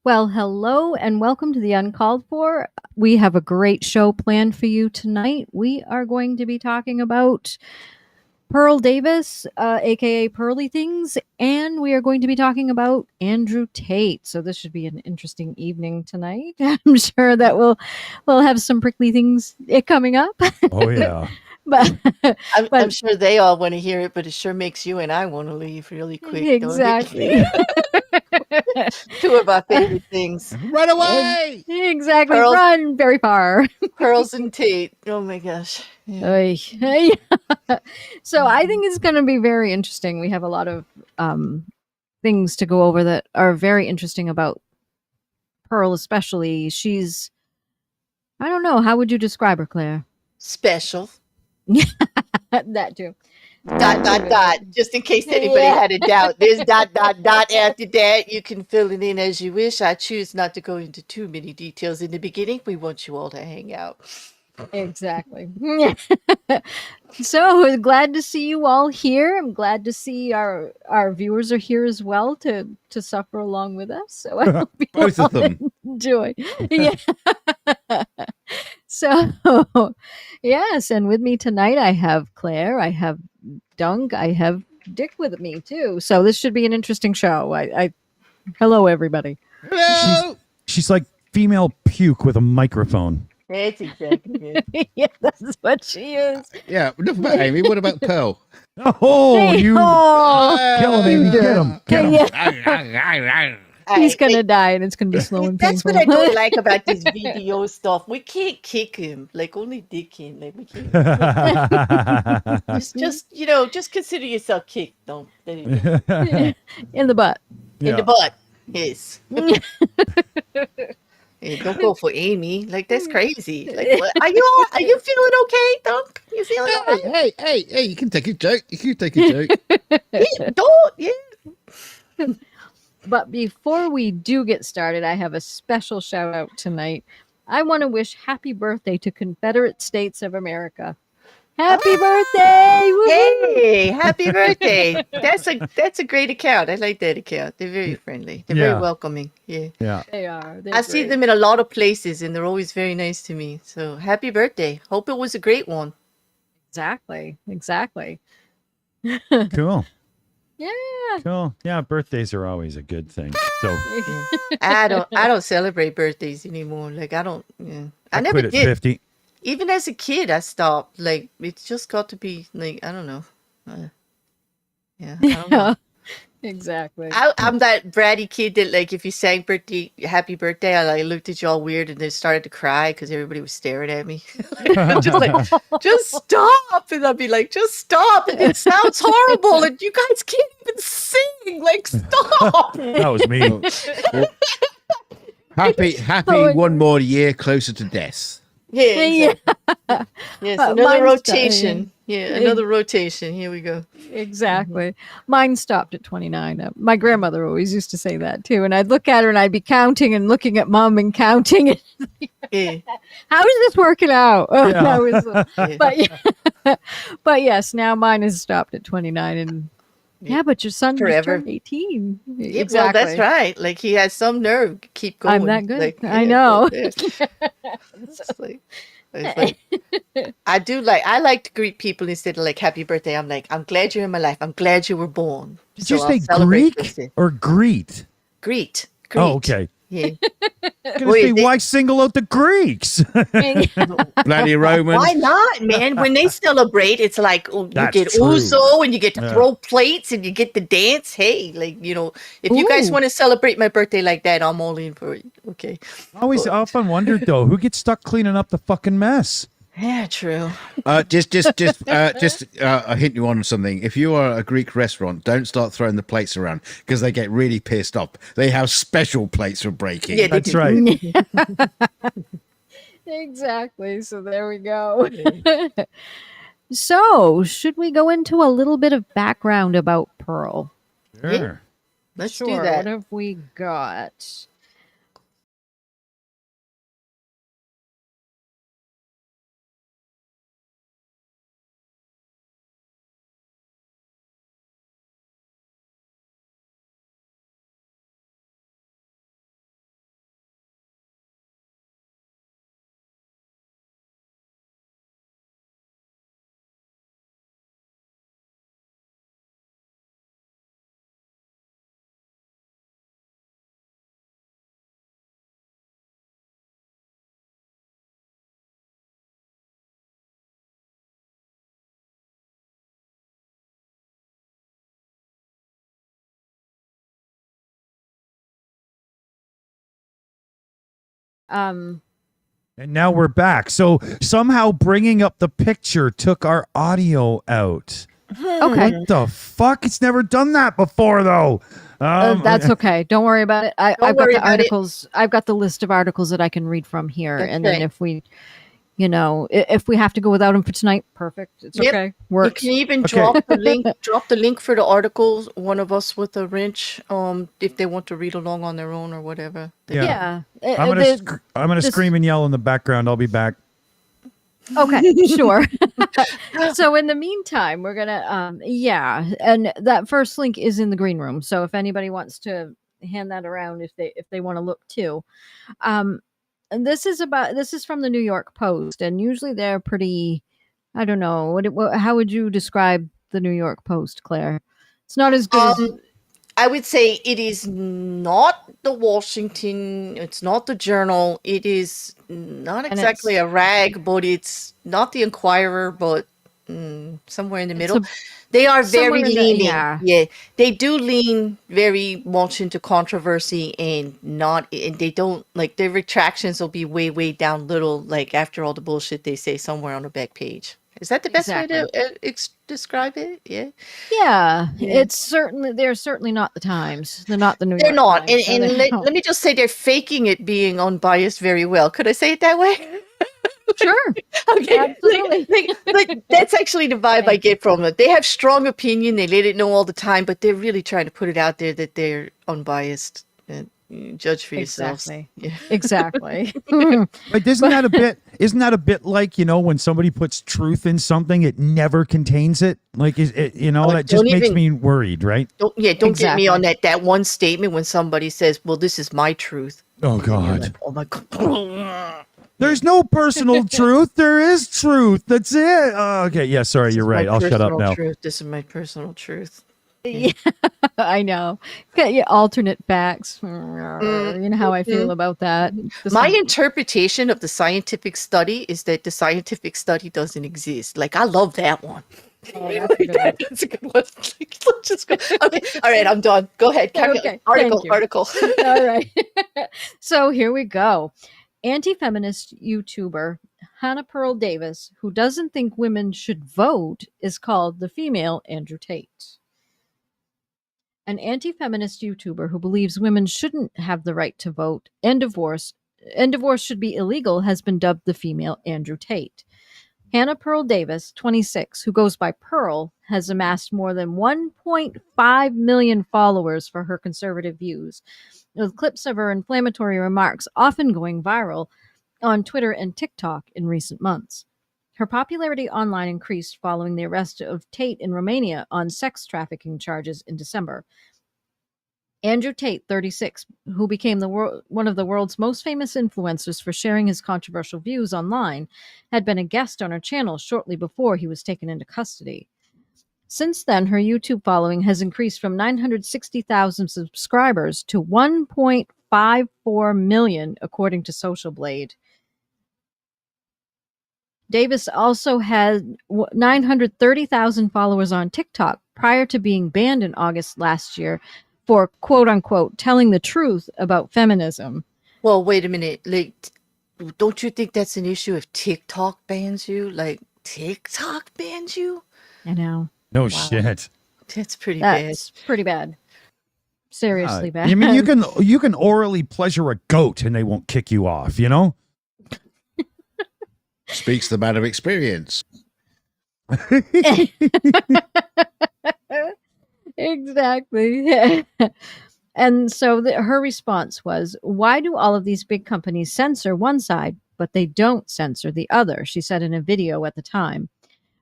Well, hello and welcome to the Uncalled For. We have a great show planned for you tonight. We are going to be talking about Pearl Davis, aka Pearly Things, and we are going to be talking about Andrew Tate. So this should be an interesting evening tonight. I'm sure that we'll have some prickly things coming up. Oh yeah. but I'm but sure they all want to hear it, but it sure makes you and I want to leave really quick, don't it? exactly. Two of our favorite things. Run away! Exactly. Pearls, Run very far. pearls and Tate. Oh my gosh. Yeah. Oy. So I think it's going to be very interesting. We have a lot of things to go over that are very interesting about Pearl, especially. I don't know, how would you describe her, Claire? Special. That too. Dot. Just in case anybody had a doubt. There's dot after that. You can fill it in as you wish. I choose not to go into too many details in the beginning. We want you all to hang out. Exactly. So glad to see you all here. I'm glad to see our viewers are here as well to suffer along with us. So I hope you Both all of them. enjoy. Yeah. So yes, and with me tonight I have Claire, I have Dunk, I have Dick with me too. So this should be an interesting show. I hello everybody. Hello! She's like female puke with a microphone. That's exactly it. Yeah, that's what she is. Yeah, enough about Amy. What about Pearl? Oh, Hey, you oh, kill him, Amy. Get him. Get him. yeah. He's gonna die, and it's gonna be slow and That's painful. what I don't like about this video stuff. We can't kick him. Like only Dick can. Like we can't. Just consider yourself kicked. Don't. There you go. In the butt. In the butt. Yes. Hey, don't go for Amy. Like that's crazy. Like, what? Are you feeling okay, Dunk? You feeling all right? Hey! You can take a joke. You can take a joke. Yeah, don't. Yeah. But before we do get started, I have a special shout out tonight. I want to wish happy birthday to Confederate States of America. Happy birthday! Woohoo! Yay! Happy birthday. That's a great account. I like that account. They're very friendly. They're Yeah. very welcoming. Yeah. Yeah. They are. They're I see great. them in a lot of places and they're always very nice to me. So happy birthday. Hope it was a great one. Exactly. Exactly. Cool. Yeah. Cool. Yeah, birthdays are always a good thing. So I don't celebrate birthdays anymore. Like I don't yeah. I never quit at did. 50. Even as a kid I stopped. Like it's just got to be like I don't know. Yeah, I don't know. Exactly. I'm that bratty kid that like if you sang happy birthday, I like looked at you all weird and then started to cry because everybody was staring at me. Just like, just stop, and I'd be like, just stop, and it sounds horrible, and you guys can't even sing. Like, stop. That was me. Happy one more year closer to death. Yeah, exactly. Yes, another Mine's rotation. Yeah, another rotation. Here we go. Exactly. Mine stopped at 29. My grandmother always used to say that too. And I'd look at her and I'd be counting and looking at mom and counting. Yeah. How is this working out? Yeah. That was, Yeah. but, yeah. But yes, now mine has stopped at 29. And yeah, but your son just Forever. turned 18. Yeah, Exactly. well, that's right. Like he has some nerve. Keep going. I'm that good. Like, I yeah, know. yeah. It's like, I like to greet people instead of like happy birthday. I'm like, I'm glad you're in my life. I'm glad you were born. Did So you I'll say celebrate Greek this. or greet? Greet. Oh, okay. Yeah. I'm gonna Wait, say, they- why single out the Greeks? Bloody Romans. Why not, man? When they celebrate, it's like you That's get true. ouzo and you get to Yeah. throw plates and you get to dance. Hey, like if you guys Ooh. want to celebrate my birthday like that, I'm all in for it. Okay. Always often wondered though, who gets stuck cleaning up the fucking mess? Yeah, true. Just hint you on something. If you are a Greek restaurant, don't start throwing the plates around because they get really pissed off. They have special plates for breaking. Yeah, they That's do. right. Exactly. So there we go. So, should we go into a little bit of background about Pearl? Sure. Let's do Sure. that. What have we got? Um, And now we're back. So somehow bringing up the picture took our audio out. okay. What the fuck? It's never done that before, though. That's okay. Don't worry about it. I've got worry the about it. articles. I've got the list of articles that I can read from here, and then Okay. if we, if we have to go without them for tonight, perfect. It's Yep. okay. You Works. can even Okay. drop the link. Drop the link for the articles. One of us with a wrench. If they want to read along on their own or whatever. Yeah. Yeah. I'm gonna this- scream and yell in the background. I'll be back. Okay, sure. So in the meantime, we're gonna and that first link is in the green room. So if anybody wants to hand that around, if they want to look too, and this is from the New York Post, and usually they're pretty. I don't know how would you describe the New York Post, Claire? It's not as good as I would say it is not the Washington. It's not the Journal. It is not And exactly a rag, but it's not the Inquirer, but somewhere in the middle. They are somewhere very in the- leaning. yeah. They do lean very much into controversy and they don't like their retractions will be way, way down little, like after all the bullshit they say somewhere on the back page. Is that the best way to describe it? Yeah. Yeah, they're certainly not the Times. They're not the New They're York not. Times, And so let me just say they're faking it being unbiased very well. Could I say it that way? sure. Okay. Absolutely. Like, that's actually the vibe I get from it. They have strong opinion. They let it know all the time, but they're really trying to put it out there that they're unbiased. And judge for yourselves. Exactly. Yeah. Exactly. But isn't that a bit? Isn't that a bit like when somebody puts truth in something, it never contains it? Like that just don't makes even- me worried, right? Don't get me Exactly. on that one statement when somebody says, "Well, this is my truth." Oh And you're God. like, oh my god. There's no personal truth. There is truth. That's it. Okay. Yeah. Sorry. This You're is my right. I'll shut up personal now. Truth. This is my personal truth. Yeah, I know. Got your alternate facts. You know how I feel about that. My interpretation of the scientific study is that the scientific study doesn't exist. Like, I love that one. That's a good one. Let's just go. Okay. All right. I'm done. Go ahead. Carry Okay, on. thank you. Article. All right. So here we go. Anti-feminist YouTuber Hannah Pearl Davis, who doesn't think women should vote, is called the female Andrew Tate. An anti-feminist YouTuber who believes women shouldn't have the right to vote and divorce should be illegal has been dubbed the female Andrew Tate. Hannah Pearl Davis, 26, who goes by Pearl, has amassed more than 1.5 million followers for her conservative views, with clips of her inflammatory remarks often going viral on Twitter and TikTok in recent months. Her popularity online increased following the arrest of Tate in Romania on sex trafficking charges in December. Andrew Tate, 36, who became one of the world's most famous influencers for sharing his controversial views online, had been a guest on her channel shortly before he was taken into custody. Since then, her YouTube following has increased from 960,000 subscribers to 1.54 million, according to Social Blade. Davis also had 930,000 followers on TikTok prior to being banned in August last year for quote-unquote telling the truth about feminism. Well, wait a minute. Like, don't you think that's an issue if TikTok bans you? Like, TikTok bans you? I know. No shit. That's pretty bad. That's pretty bad. Seriously bad. I mean, you can orally pleasure a goat and they won't kick you off. Speaks the man of experience. Exactly. And so her response was, why do all of these big companies censor one side, but they don't censor the other? She said in a video at the time.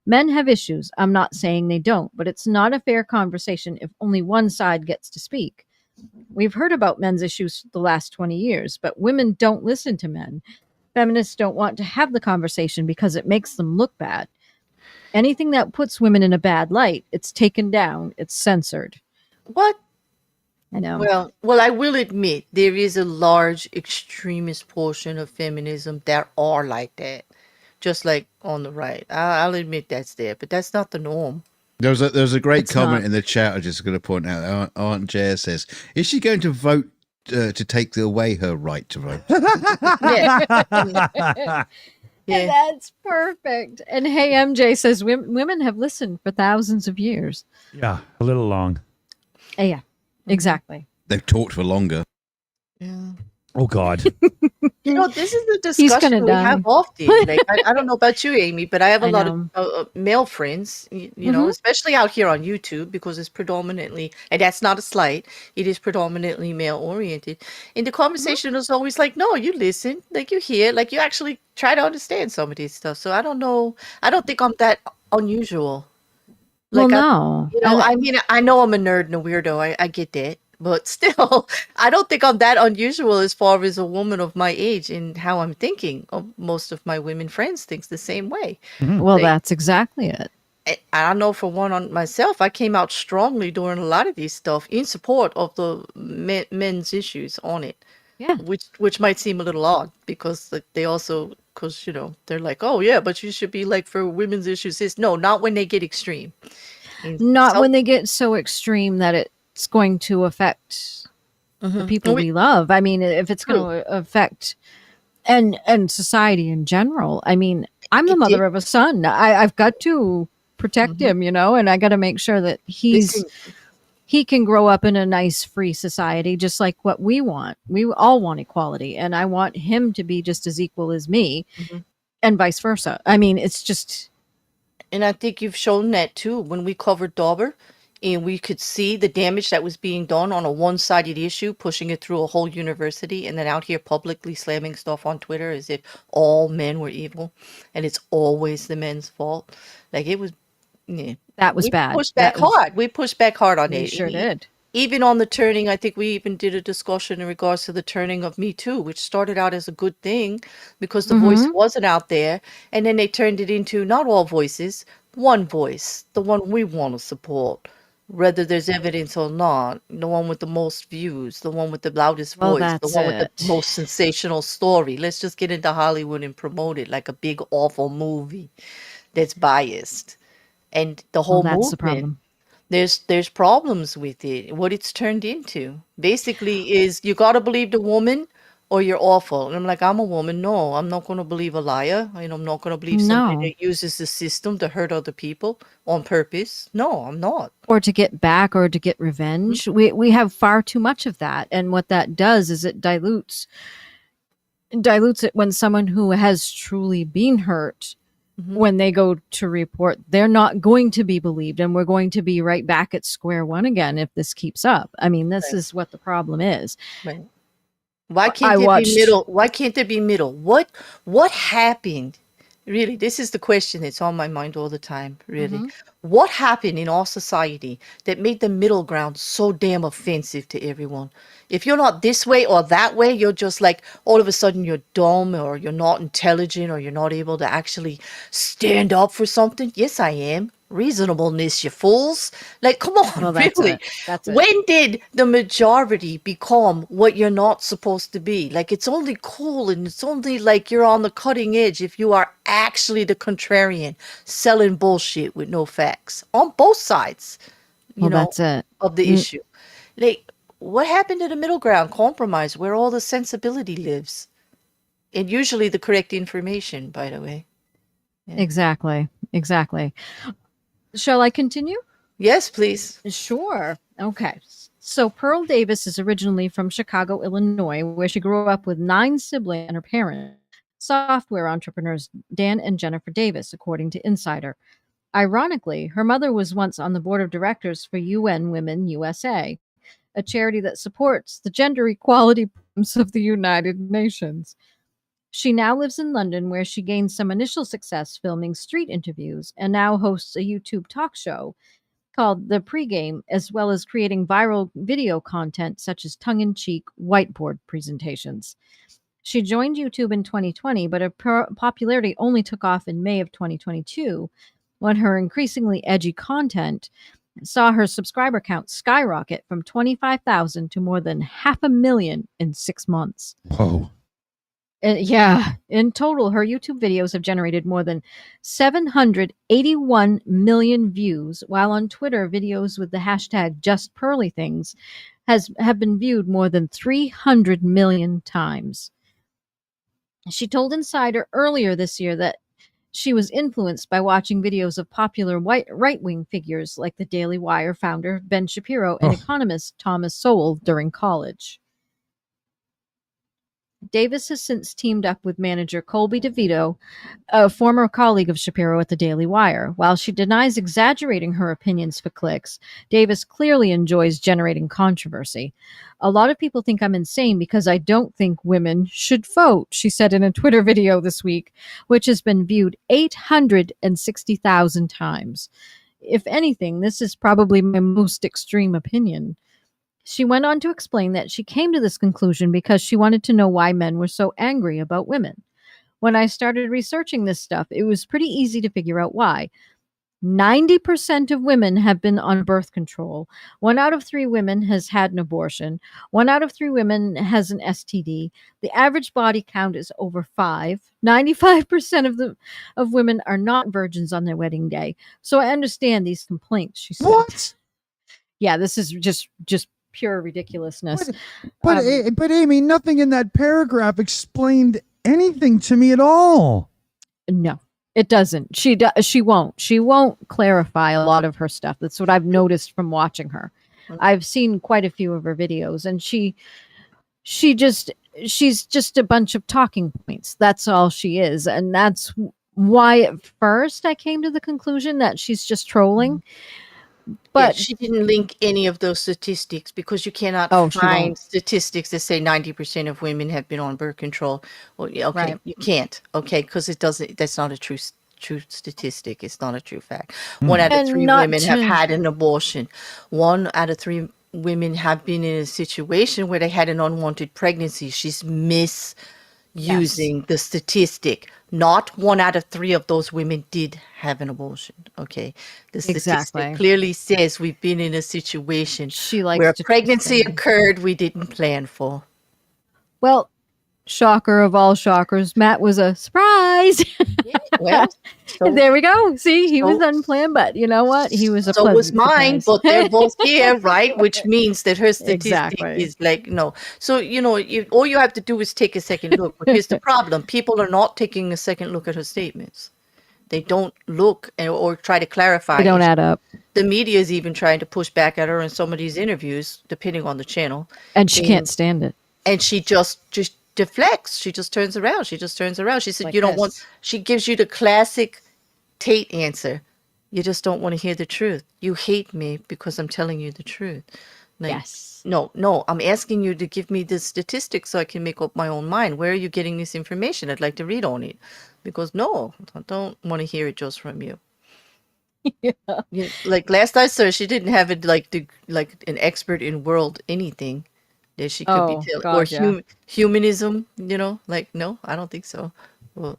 Men have issues. I'm not saying they don't, but it's not a fair conversation if only one side gets to speak. We've heard about men's issues the last 20 years, but women don't listen to men. Feminists don't want to have the conversation because it makes them look bad. Anything that puts women in a bad light, it's taken down, it's censored. What? I know. Well, I will admit there is a large extremist portion of feminism that are like that, just like on the right. I'll admit that's there, but that's not the norm. There was a great It's comment not. in the chat. I'm just going to point out. Aunt Jaya says, "Is she going to vote to take away her right to vote. Yeah. Yeah. That's perfect. And hey, MJ says women have listened for thousands of years. Yeah, a little long. Yeah, exactly. They've talked for longer. Yeah. Oh God. You know, this is the He's gonna discussion we have die. often. Like, I don't know about you, Amy, but I have a I lot know. of male friends, you know, especially out here on YouTube, because it's predominantly, and that's not a slight, it is predominantly male oriented. And the conversation is always like, no, you listen, like you hear, like you actually try to understand some of these stuff. So I don't know. I don't think I'm that unusual. Well, Like, no. you know, I mean, I know I'm a nerd and a weirdo. I get that. But still, I don't think I'm that unusual as far as a woman of my age in how I'm thinking. Most of my women friends thinks the same way. Well, They- that's exactly it. I know for one on myself, I came out strongly during a lot of these stuff in support of the men's issues on it. Yeah. Which might seem a little odd because like, they also, because, you know, they're like, oh, yeah, but you should be like for women's issues. No, not when they get extreme. And Not some- when they get so extreme that it's going to affect the people And we love. I mean, if it's going to affect and society in general. I mean, I'm the It mother did. of a son. I've got to protect him, you know, and I got to make sure that Listen, he can grow up in a nice free society just like what we want. We all want equality, and I want him to be just as equal as me and vice versa. I mean, it's just and I think you've shown that too when we covered Dauber and we could see the damage that was being done on a one-sided issue, pushing it through a whole university, and then out here publicly slamming stuff on Twitter as if all men were evil and it's always the men's fault. Like it was, yeah. that was We bad. pushed back That was- hard. We pushed back hard on We it. sure did. Even on the turning, I think we even did a discussion in regards to the turning of Me Too, which started out as a good thing because the voice wasn't out there. And then they turned it into not all voices, one voice, the one we want to support, whether there's evidence or not, the one with the most views, the one with the loudest Well, voice, the that's one with it. the most sensational story. Let's just get into Hollywood and promote it like a big, awful movie that's biased. And the whole Well, that's the movement, problem. there's problems with it. What it's turned into basically is you got to believe the woman or you're awful. And I'm like, I'm a woman. No, I'm not going to believe a liar. And I'm not going to believe somebody No. that uses the system to hurt other people on purpose. No, I'm not. Or to get back or to get revenge. We have far too much of that. And what that does is it dilutes it when someone who has truly been hurt, when they go to report, they're not going to be believed, and we're going to be right back at square one again if this keeps up. I mean, this is what the problem is. Right. Why can't I there watched- be middle? Why can't there be middle? What happened? Really, this is the question that's on my mind all the time, really. What happened in our society that made the middle ground so damn offensive to everyone? If you're not this way or that way, you're just like, all of a sudden you're dumb or you're not intelligent or you're not able to actually stand up for something. Yes, I am. Reasonableness, you fools. Like, come on, Well, that's really. it. That's it. When did the majority become what you're not supposed to be? Like, it's only cool and it's only like you're on the cutting edge if you are actually the contrarian selling bullshit with no facts on both sides, you Well, know, that's it. of the issue. Like, what happened to the middle ground compromise where all the sensibility lives? And usually the correct information, by the way. Exactly. Shall I continue? Yes, please. Sure. Okay. So Pearl Davis is originally from Chicago, Illinois, where she grew up with 9 siblings and her parents, software entrepreneurs Dan and Jennifer Davis, according to Insider. Ironically, her mother was once on the board of directors for UN Women USA, a charity that supports the gender equality programs of the United Nations. She now lives in London, where she gained some initial success filming street interviews and now hosts a YouTube talk show called The Pregame, as well as creating viral video content such as tongue-in-cheek whiteboard presentations. She joined YouTube in 2020, but her popularity only took off in May of 2022 when her increasingly edgy content saw her subscriber count skyrocket from 25,000 to more than 500,000 in 6 months. Whoa. Yeah, in total, her YouTube videos have generated more than 781 million views, while on Twitter, videos with the hashtag JustPearlyThings have been viewed more than 300 million times. She told Insider earlier this year that she was influenced by watching videos of popular right-wing figures like the Daily Wire founder Ben Shapiro and economist Thomas Sowell during college. Davis has since teamed up with manager Colby DeVito, a former colleague of Shapiro at the Daily Wire. While she denies exaggerating her opinions for clicks, Davis clearly enjoys generating controversy. A lot of people think I'm insane because I don't think women should vote, she said in a Twitter video this week, which has been viewed 860,000 times. If anything, this is probably my most extreme opinion. She went on to explain that she came to this conclusion because she wanted to know why men were so angry about women. When I started researching this stuff, it was pretty easy to figure out why. 90% of women have been on birth control. 1 out of 3 women has had an abortion. 1 out of 3 women has an STD. The average body count is over 5. 95% of women are not virgins on their wedding day. So I understand these complaints, she said. What? Yeah, this is just pure ridiculousness. But Aimée, nothing in that paragraph explained anything to me at all. No, it doesn't. She won't clarify a lot of her stuff. That's what I've noticed from watching her. I've seen quite a few of her videos, and she's just a bunch of talking points. That's all she is, and that's why at first I came to the conclusion that she's just trolling. But she didn't link any of those statistics because you cannot find statistics that say 90% of women have been on birth control. Well, yeah, okay, right. You can't, okay, because it doesn't. That's not a true statistic. It's not a true fact. 1 out of 3 women have had an abortion. 1 out of 3 women have been in a situation where they had an unwanted pregnancy. She's misusing the statistic. Not 1 out of 3 of those women did have an abortion. Okay. The statistic clearly says we've been in a situation where a pregnancy occurred we didn't plan for. Well, shocker of all shockers, Matt was a surprise. Well, there we go. See, he was unplanned, but you know what? He was a so was mine, surprise. but they're both here, right? Which means that her statistic is like, no. So, all you have to do is take a second look. But here's the problem. People are not taking a second look at her statements. They don't look or try to clarify. They don't add up. The media is even trying to push back at her in some of these interviews, depending on the channel. And she can't stand it. And she just deflects. She just turns around. She said, like, you don't want, she gives you the classic Tate answer. You just don't want to hear the truth. You hate me because I'm telling you the truth. Like, yes. No, I'm asking you to give me the statistics so I can make up my own mind. Where are you getting this information? I'd like to read on it. Because no, I don't want to hear it just from you. Yeah. Like last I saw, she didn't have it like an expert in world anything. That she could be telling, or humanism, no, I don't think so. Well,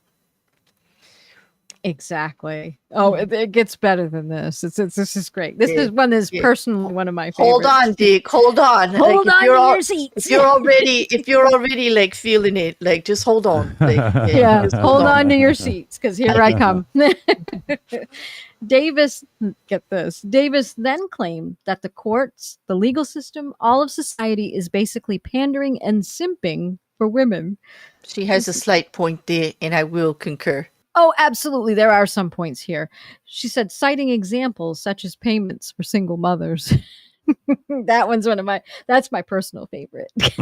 exactly. Oh, it gets better than this. This is great. This is personally one of my favorites. Hold on, Dick. Hold on. Hold on to your seats. If you're already like feeling it, like just hold on. Like, hold on to your seats because here I come. Davis then claimed that the courts, the legal system, all of society is basically pandering and simping for women. She has a slight point there, and I will concur. Oh, absolutely. There are some points here. She said, citing examples such as payments for single mothers. That one's that's my personal favorite. I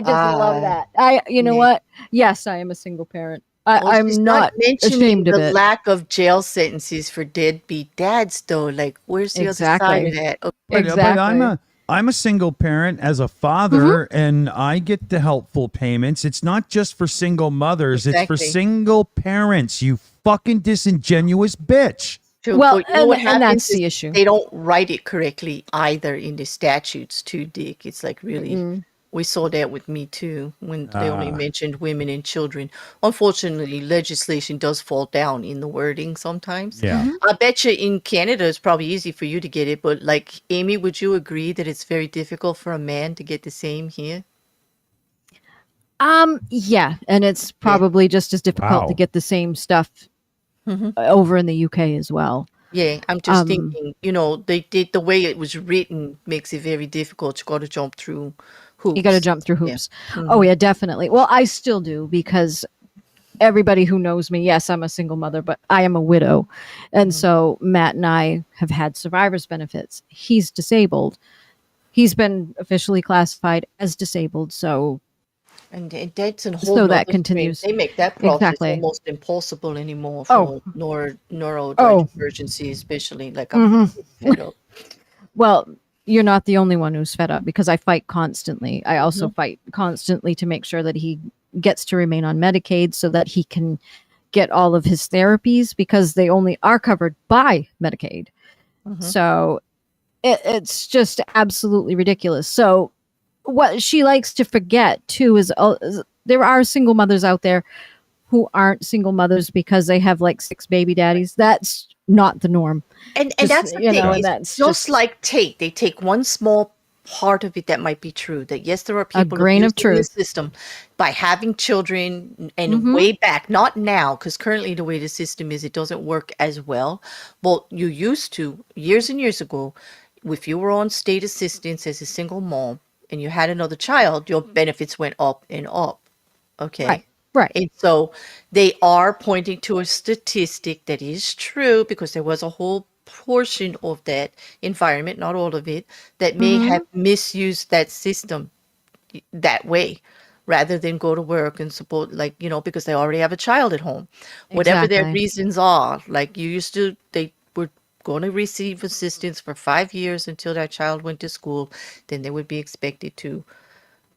just love that. You know what? Yes, I am a single parent. I'm not ashamed of it. The lack of jail sentences for deadbeat dads, though. Like, where's the other side of that? Okay. But I'm a single parent as a father, and I get the helpful payments. It's not just for single mothers; it's for single parents. You fucking disingenuous bitch. Well, and that's the issue. They don't write it correctly either in the statutes, too, Dick. It's like really. We saw that with Me Too when they only mentioned women and children. Unfortunately, legislation does fall down in the wording sometimes. Yeah. I bet you in Canada it's probably easy for you to get it, but like Aimée, would you agree that it's very difficult for a man to get the same here? Yeah, and it's probably just as difficult to get the same stuff over in the UK as well. Yeah, I'm just thinking, they did the way it was written makes it very difficult. You got to jump through hoops. You got to jump through Yeah. hoops. Oh yeah, definitely. Well, I still do, because everybody who knows me, yes, I'm a single mother, but I am a widow. And so Matt and I have had survivor's benefits. He's disabled. He's been officially classified as disabled. So that's a whole So that nother thing. continues. They make that process Exactly. almost impossible anymore Oh. for neurodivergency, especially. Like, I'm fed up. Well, you're not the only one who's fed up, because I fight constantly. I also fight constantly to make sure that he gets to remain on Medicaid so that he can get all of his therapies, because they only are covered by Medicaid. So it's just absolutely ridiculous. So what she likes to forget too is there are single mothers out there who aren't single mothers because they have like 6 baby daddies. That's not the norm. And Just, that's the thing. and It's that's just like Tate. They take one small part of it that might be true. That yes, there are people grain of abusing the truth. system by having children, and way back, not now, because currently the way the system is, it doesn't work as well. But you used to, years and years ago, if you were on state assistance as a single mom and you had another child, your benefits went up and up. Okay. Right. And so they are pointing to a statistic that is true, because there was a whole portion of that environment, not all of it, that may have misused that system that way, rather than go to work and support, like, because they already have a child at home. Whatever their Exactly. reasons are, like they were going to receive assistance for 5 years until that child went to school. Then they would be expected to.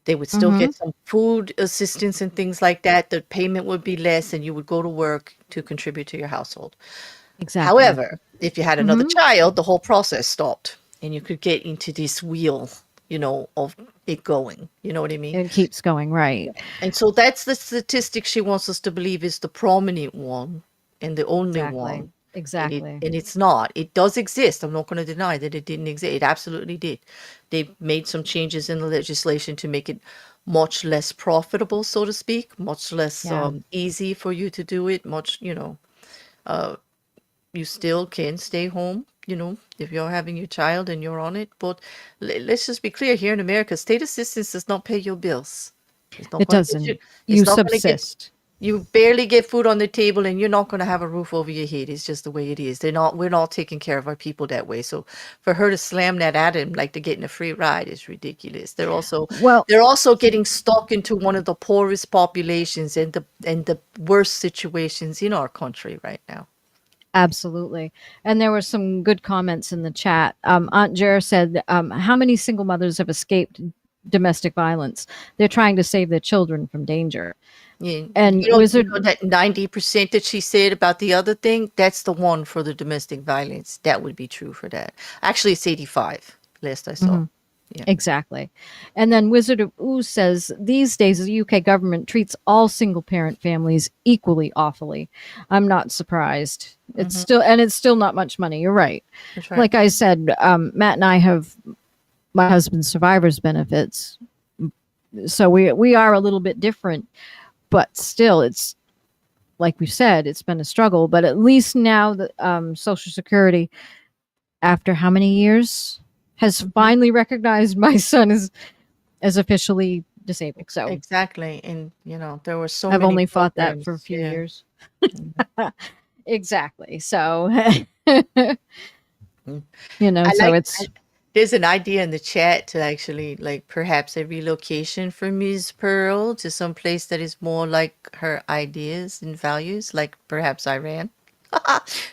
They would still get some food assistance and things like that. The payment would be less, and you would go to work to contribute to your household. Exactly. However, if you had another child, the whole process stopped, and you could get into this wheel, of it going. You know what I mean? It keeps going, right. And so that's the statistic she wants us to believe is the prominent one and the only one. Exactly. And it's not. It does exist. I'm not going to deny that it didn't exist. It absolutely did. They made some changes in the legislation to make it much less profitable, so to speak, much less easy for you to do it. You still can stay home, if you're having your child and you're on it. But let's just be clear, here in America, state assistance does not pay your bills. It doesn't. You subsist. You barely get food on the table, and you're not going to have a roof over your head. It's just the way it is. We're not taking care of our people that way. So for her to slam that at him like they're getting a free ride is ridiculous. They're also getting stuck into one of the poorest populations and the worst situations in our country right now. Absolutely. And there were some good comments in the chat. Aunt Jer said, how many single mothers have escaped domestic violence? They're trying to save their children from danger. Yeah. And Wizard, that 90% that she said about the other thing, that's the one for the domestic violence. That would be true for that. Actually, it's 85, last I saw. Yeah. Exactly. And then Wizard of Ooze says, these days the UK government treats all single parent families equally awfully. I'm not surprised. It's still not much money. You're right. That's right. Like I said, Matt and I have my husband's survivor's benefits. So we are a little bit different, but still it's like we said, it's been a struggle, but at least now the Social Security, after how many years, has finally recognized my son as officially disabled. So exactly. And there were so I've many only fought that programs. for a few years. Exactly. So there's an idea in the chat to actually, like, perhaps a relocation for Ms. Pearl to some place that is more like her ideas and values, like perhaps Iran.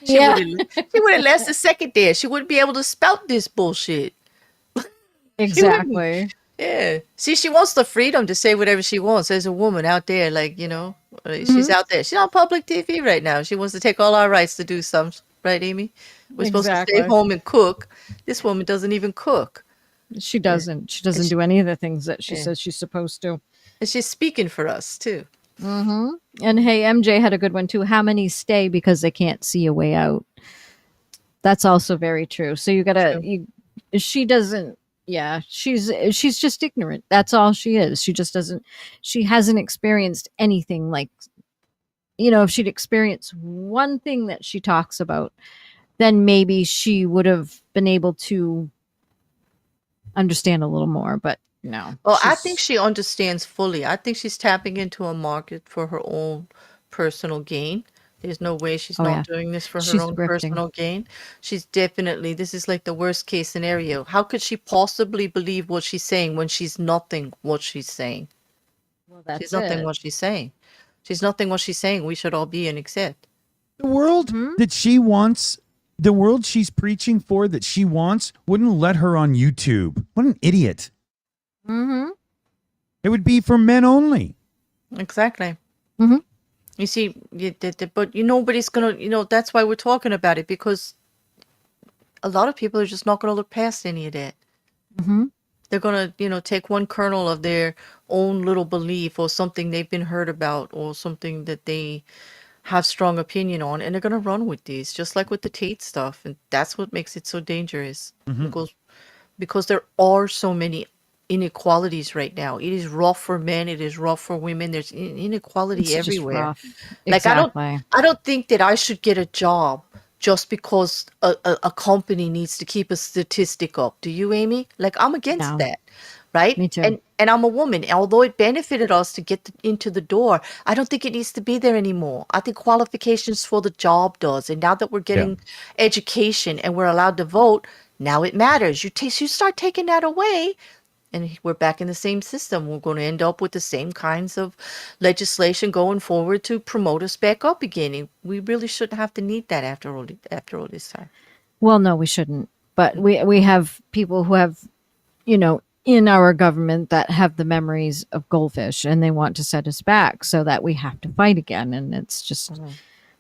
She would have lasted a second there. She wouldn't be able to spout this bullshit. Exactly. Yeah. See, she wants the freedom to say whatever she wants. There's a woman out there, like, she's out there. She's on public TV right now. She wants to take all our rights to do something. Right, Amy? We're supposed to stay home and cook. This woman doesn't even cook. She doesn't. She doesn't do any of the things that she says she's supposed to. And she's speaking for us, too. And hey, MJ had a good one, too. How many stay because they can't see a way out? That's also very true. So you gotta, she doesn't, she's just ignorant. That's all she is. She just doesn't, she hasn't experienced anything like, if she'd experienced one thing that she talks about, then maybe she would have been able to understand a little more. But no. Well, I think she understands fully. I think she's tapping into a market for her own personal gain. There's no way she's Oh, not yeah. doing this for her She's own grifting. personal gain. She's definitely, this is like the worst case scenario. How could she possibly believe what she's saying when she's nothing what she's saying? Well, that's She's nothing it. what she's saying. She's nothing what she's saying. We should all be and accept. The world that she wants, the world she's preaching for that she wants, wouldn't let her on YouTube. What an idiot. Mm-hmm. It would be for men only. Exactly. Mhm. You see, but nobody's gonna, that's why we're talking about it, because a lot of people are just not gonna look past any of that. Mm-hmm. They're gonna, take one kernel of their own little belief or something they've been heard about or something that they have strong opinion on, and they're gonna run with these, just like with the Tate stuff, and that's what makes it so dangerous. Because there are so many inequalities right now. It is rough for men. It is rough for women. There's inequality It's just everywhere. rough. Like Exactly. I don't think that I should get a job just because a company needs to keep a statistic up. Do you, Amy? Like, I'm against No. that, right? Me too. And I'm a woman. Although it benefited us to get into the door, I don't think it needs to be there anymore. I think qualifications for the job does. And now that we're getting education and we're allowed to vote, now it matters. You start taking that away, and we're back in the same system. We're going to end up with the same kinds of legislation going forward to promote us back up again. And we really shouldn't have to need that after all this time. Well, no, we shouldn't. But we have people who have, in our government that have the memories of goldfish, and they want to set us back so that we have to fight again. And it's just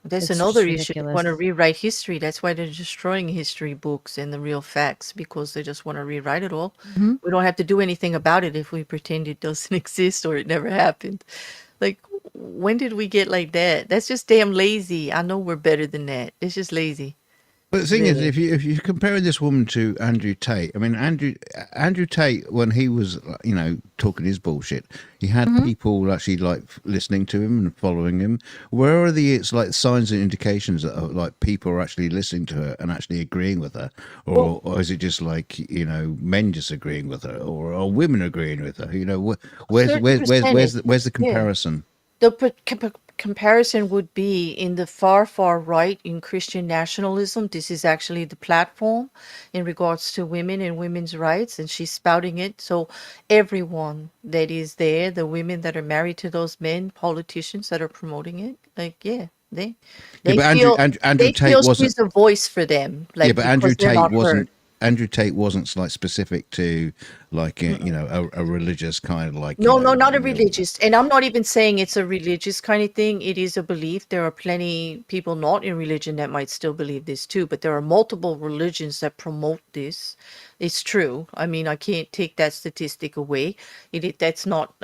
There's It's another just issue. They ridiculous. want to rewrite history. That's why they're destroying history books and the real facts, because they just want to rewrite it all. Mhm. We don't have to do anything about it if we pretend it doesn't exist or it never happened. Like, when did we get like that? That's just damn lazy. I know we're better than that. It's just lazy. But the thing is, Really? if you're comparing this woman to Andrew Tate, I mean, Andrew Tate, when he was talking his bullshit, he had people actually like listening to him and following him. Where are the signs and indications that are, like, people are actually listening to her and actually agreeing with her, or is it just like men just agreeing with her, or women agreeing with her? Where's the comparison? The comparison would be in the far, far right in Christian nationalism. This is actually the platform in regards to women and women's rights, and she's spouting it. So everyone that is there, the women that are married to those men, politicians that are promoting it, like, they but feel Andrew they Tate feel wasn't. she's a voice for them. Like, Yeah, but Andrew because they're Tate not wasn't. heard. Andrew Tate wasn't like specific to like a religious kind of like. No, not a religious. And I'm not even saying it's a religious kind of thing. It is a belief. There are plenty people not in religion that might still believe this too, but there are multiple religions that promote this. It's true. I mean, I can't take that statistic away. That's not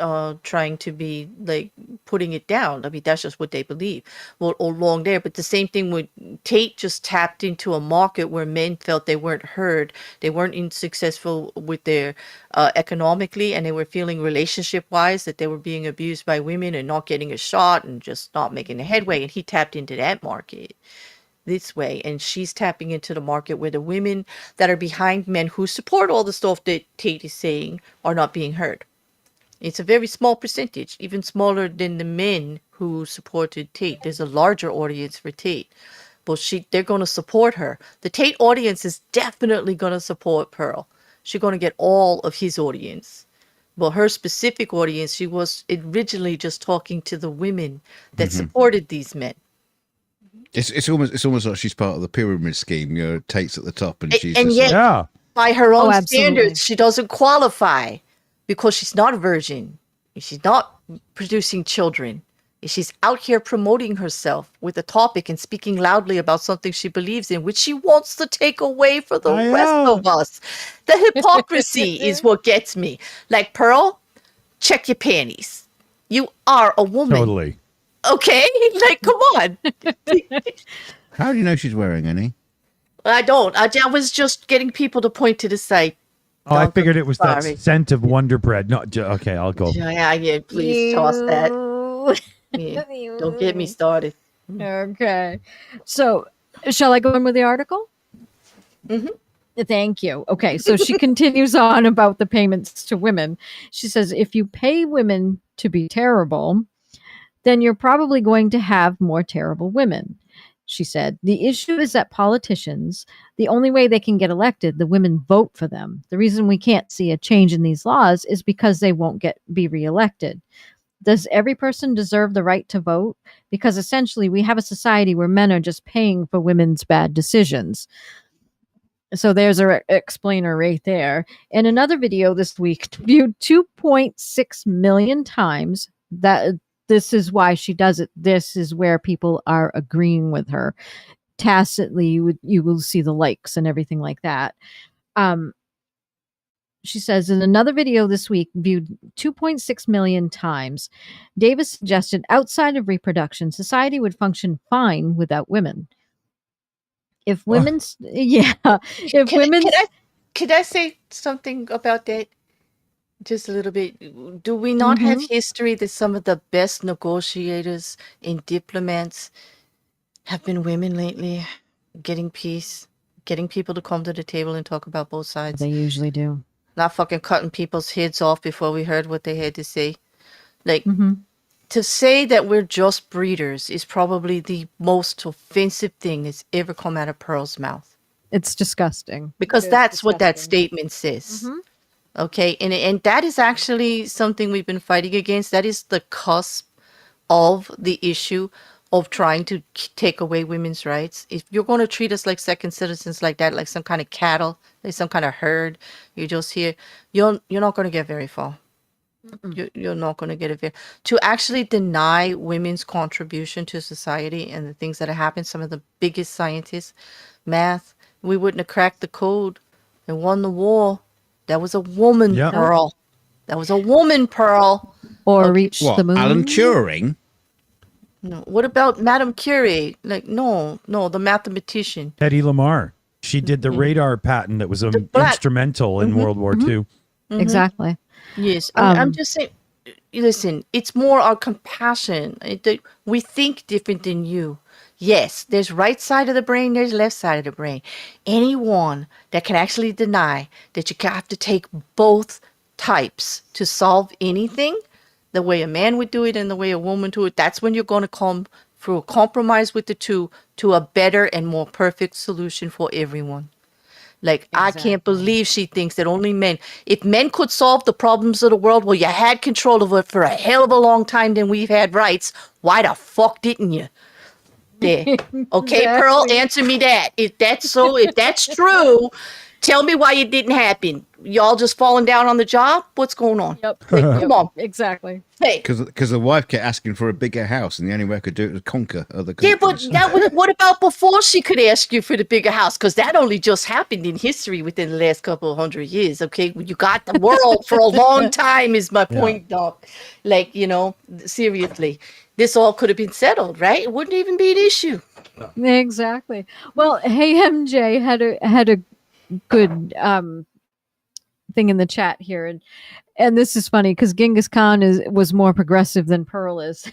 trying to be like putting it down. I mean, that's just what they believe. Well, along there. But the same thing with Tate, just tapped into a market where men felt they weren't heard. They weren't successful with their economically, and they were feeling relationship wise that they were being abused by women and not getting a shot and just not making a headway. And he tapped into that market this way, and she's tapping into the market where the women that are behind men who support all the stuff that Tate is saying are not being heard. It's a very small percentage, even smaller than the men who supported Tate. There's a larger audience for Tate, but they're going to support her. The Tate audience is definitely going to support Pearl. She's going to get all of his audience. But her specific audience, she was originally just talking to the women that supported these men. It's almost like she's part of the pyramid scheme. Tate's at the top, and she's And just yet- like, By her own absolutely. standards, she doesn't qualify because she's not a virgin. She's not producing children. She's out here promoting herself with a topic and speaking loudly about something she believes in, which she wants to take away for the rest of us. The hypocrisy is what gets me. Like, Pearl, check your panties. You are a woman. Totally. Okay? Like, come on. how do you know she's wearing any? I don't. I was just getting people to point to the site. Oh, I figured it was Sorry. that scent of Wonder Bread. No, okay, I'll go. Yeah, please toss that. Yeah, don't get me started. Okay. So Shall I go in with the article? Thank you. Okay, so she continues on about the payments to women. She says, if you pay women to be terrible, then you're probably going to have more terrible women. She said, the issue is that politicians, the only way they can get elected, the women vote for them. The reason we can't see a change in these laws is because they won't be reelected. Does every person deserve the right to vote? Because essentially we have a society where men are just paying for women's bad decisions. So there's a explainer right there. In another video this week, viewed 2.6 million times, that this is why she does it. This is where people are agreeing with her. Tacitly, you will see the likes and everything like that. She says, in another video this week, viewed 2.6 million times, Davis suggested outside of reproduction, society would function fine without women. If women's, Could I say something about that? Just a little bit. Do we not have history that some of the best negotiators and diplomats have been women lately? Getting peace, getting people to come to the table and talk about both sides. They usually do. Not fucking cutting people's heads off before we heard what they had to say. Like, to say that we're just breeders is probably the most offensive thing that's ever come out of Pearl's mouth. It's disgusting. Because that's what that statement says. Okay, and that is actually something we've been fighting against. That is the cusp of the issue of trying to take away women's rights. If you're going to treat us like second citizens like that, like some kind of cattle, like some kind of herd, you're just here, you're not going to get very far. You're not going to get it there. To actually deny women's contribution to society and the things that have happened, some of the biggest scientists, math, we wouldn't have cracked the code and won the war. That was a woman, Pearl. That was a woman, Pearl. Or reach the moon. Alan Turing? No. What about Madame Curie? Like, no, the mathematician. Eddie Lamar. She did the radar patent that was instrumental in World War II. Exactly. Yes, I'm just saying, listen, it's more our compassion. We think different than you. Yes, there's right side of the brain, there's left side of the brain. Anyone that can actually deny that you have to take both types to solve anything, the way a man would do it and the way a woman would do it, that's when you're going to come through a compromise with the two to a better and more perfect solution for everyone. Like, I can't believe she thinks that only men, if men could solve the problems of the world, well, you had control of it for a hell of a long time, then we've had rights. Why the fuck didn't you? There. Okay, Pearl, answer me that. If that's so, if that's true, tell me why it didn't happen. Y'all just falling down on the job? What's going on? Yep. Come on. Exactly. Hey. Because the wife kept asking for a bigger house, and the only way I could do it was conquer other Yeah, countries. but what about before she could ask you for the bigger house? Because that only just happened in history within the last couple of 100 years, okay? You got the world for a long time is my point, Doc. Like, seriously, this all could have been settled, right? It wouldn't even be an issue. Exactly. Well, Hey MJ had a good thing in the chat here, and this is funny because Genghis Khan was more progressive than Pearl is.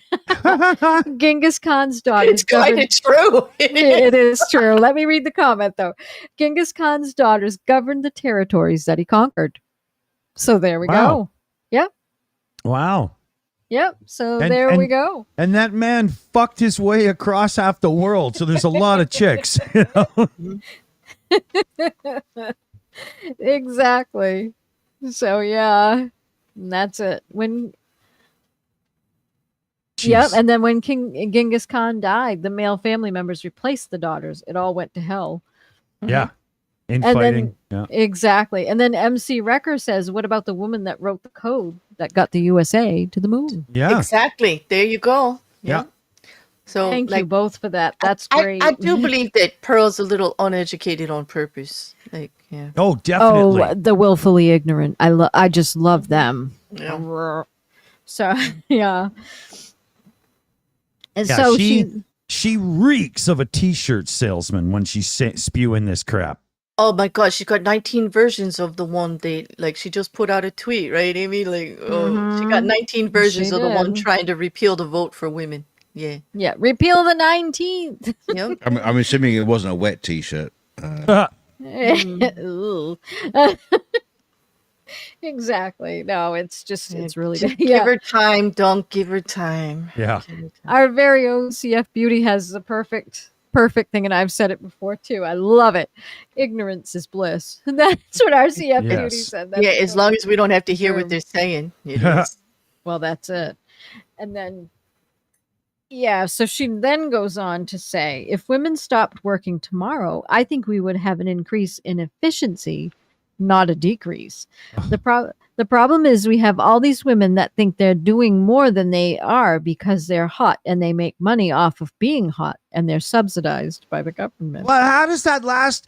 Genghis Khan's daughter. It's kind of true. It is true. Let me read the comment though. Genghis Khan's daughters governed the territories that he conquered. So there we go. Yep. Wow. Yep. So there we go. And that man fucked his way across half the world. So there's a lot of chicks. Exactly. So yeah, and that's it. Yep. And then when King Genghis Khan died, the male family members replaced the daughters. It all went to hell. Yeah. Infighting. Exactly. And then MC Wrecker says, what about the woman that wrote the code that got the USA to the moon? Yeah. Exactly. There you go. Yeah. So thank you both for that. That's great. I do believe that Pearl's a little uneducated on purpose. Like, yeah. Oh, definitely. Oh, the willfully ignorant. I just love them. Yeah. So yeah. And Yeah, so she reeks of a t-shirt salesman when she's spewing this crap. Oh my God, she got 19 versions of the one she just put out a tweet, right, Amy? Like, she got 19 versions of the one trying to repeal the vote for women. Yeah. Yeah, repeal the 19th. Yep. I'm assuming it wasn't a wet T-shirt. Ooh. Exactly. No, it's just, it's really, Just yeah. give her time. Don't give her time. Yeah. Give her time. Our very own CF Beauty has the perfect thing, and I've said it before too. I love it. Ignorance is bliss. That's what our CF Beauty Yes. said. Yeah, as long as we don't have to hear what Sure. they're saying. It is. Well, that's it. And then, yeah, so she then goes on to say, if women stopped working tomorrow, I think we would have an increase in efficiency, not a decrease. The problem is we have all these women that think they're doing more than they are because they're hot and they make money off of being hot, and they're subsidized by the government. Well, how does that last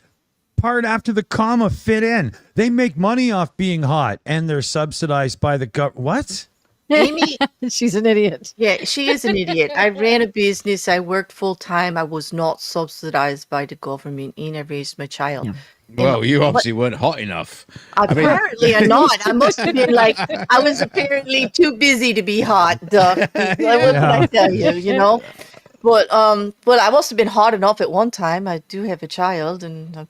part after the comma fit in? They make money off being hot and they're subsidized by the government. What? Aimée, She's an idiot. yeah, she is an idiot. I ran a business. I worked full time. I was not subsidized by the government, and I raised my child. Yeah. Well, you obviously weren't hot enough. Apparently, I'm not. I must have been like, I was apparently too busy to be hot. Duh. What can I tell you? You know. But I must have been hot enough at one time. I do have a child, and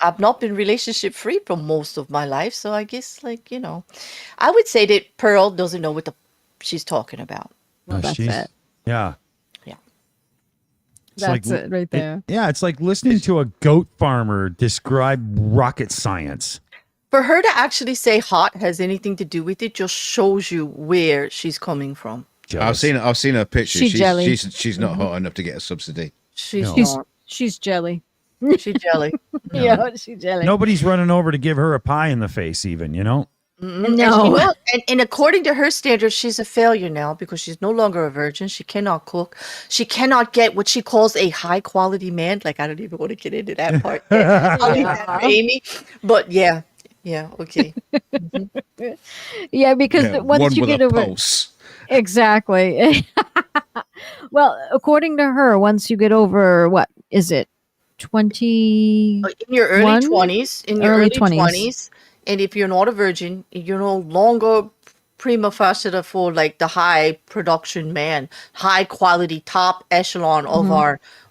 I've not been relationship free for most of my life. So I guess, like, you know, I would say that Pearl doesn't know what she's talking about. Well, that's she's- it. Yeah. It's That's it right there. It's like listening to a goat farmer describe rocket science. For her to actually say hot has anything to do with it just shows you where she's coming from. Jealous. I've seen her picture. She's jelly. She's not hot enough to get a subsidy. She's No. not. She's jelly. She's jelly. Yeah, she's jelly. Nobody's running over to give her a pie in the face, even, you know? No. And according to her standards, she's a failure now because she's no longer a virgin. She cannot cook. She cannot get what she calls a high quality man. Like, I don't even want to get into that part. I'll leave that for Aimée. But yeah, okay. Yeah, because once one you with get a over pulse. exactly. Well, according to her, once you get over what is it, 20? In your early 20s, Early 20s. and if you're not a virgin, you're no longer prima facie for like the high production man, high quality, top echelon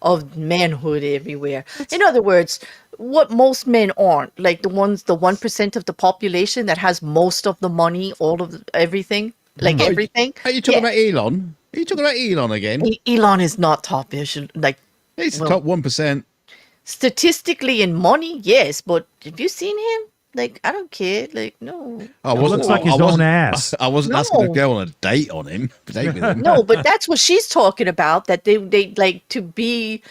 of manhood everywhere. In other words, what most men aren't, like the 1% of the population that has most of the money, all of everything, like everything. Are you talking about Elon? Are you talking about Elon again? Elon is not top echelon, like He's the top 1%. statistically in money, yes, but have you seen him? Like, I don't care. Like, no. I It looks like his own ass. I wasn't asking to go on a date on him. Date with him. No, but that's what she's talking about. That they like to be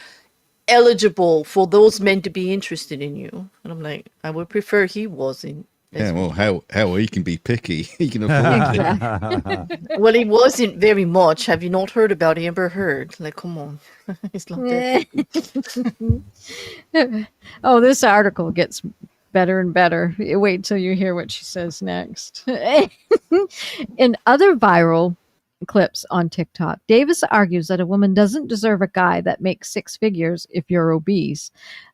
eligible for those men to be interested in you. And I'm like, I would prefer he wasn't. Yeah, well, hell, he can be picky. He can afford it. Well, he wasn't very much. Have you not heard about Amber Heard? Like, come on. It's not that. Oh, this article gets better and better. Wait till you hear what she says next. In other viral clips on TikTok, Davis argues that a woman doesn't deserve a guy that makes six figures if you're obese,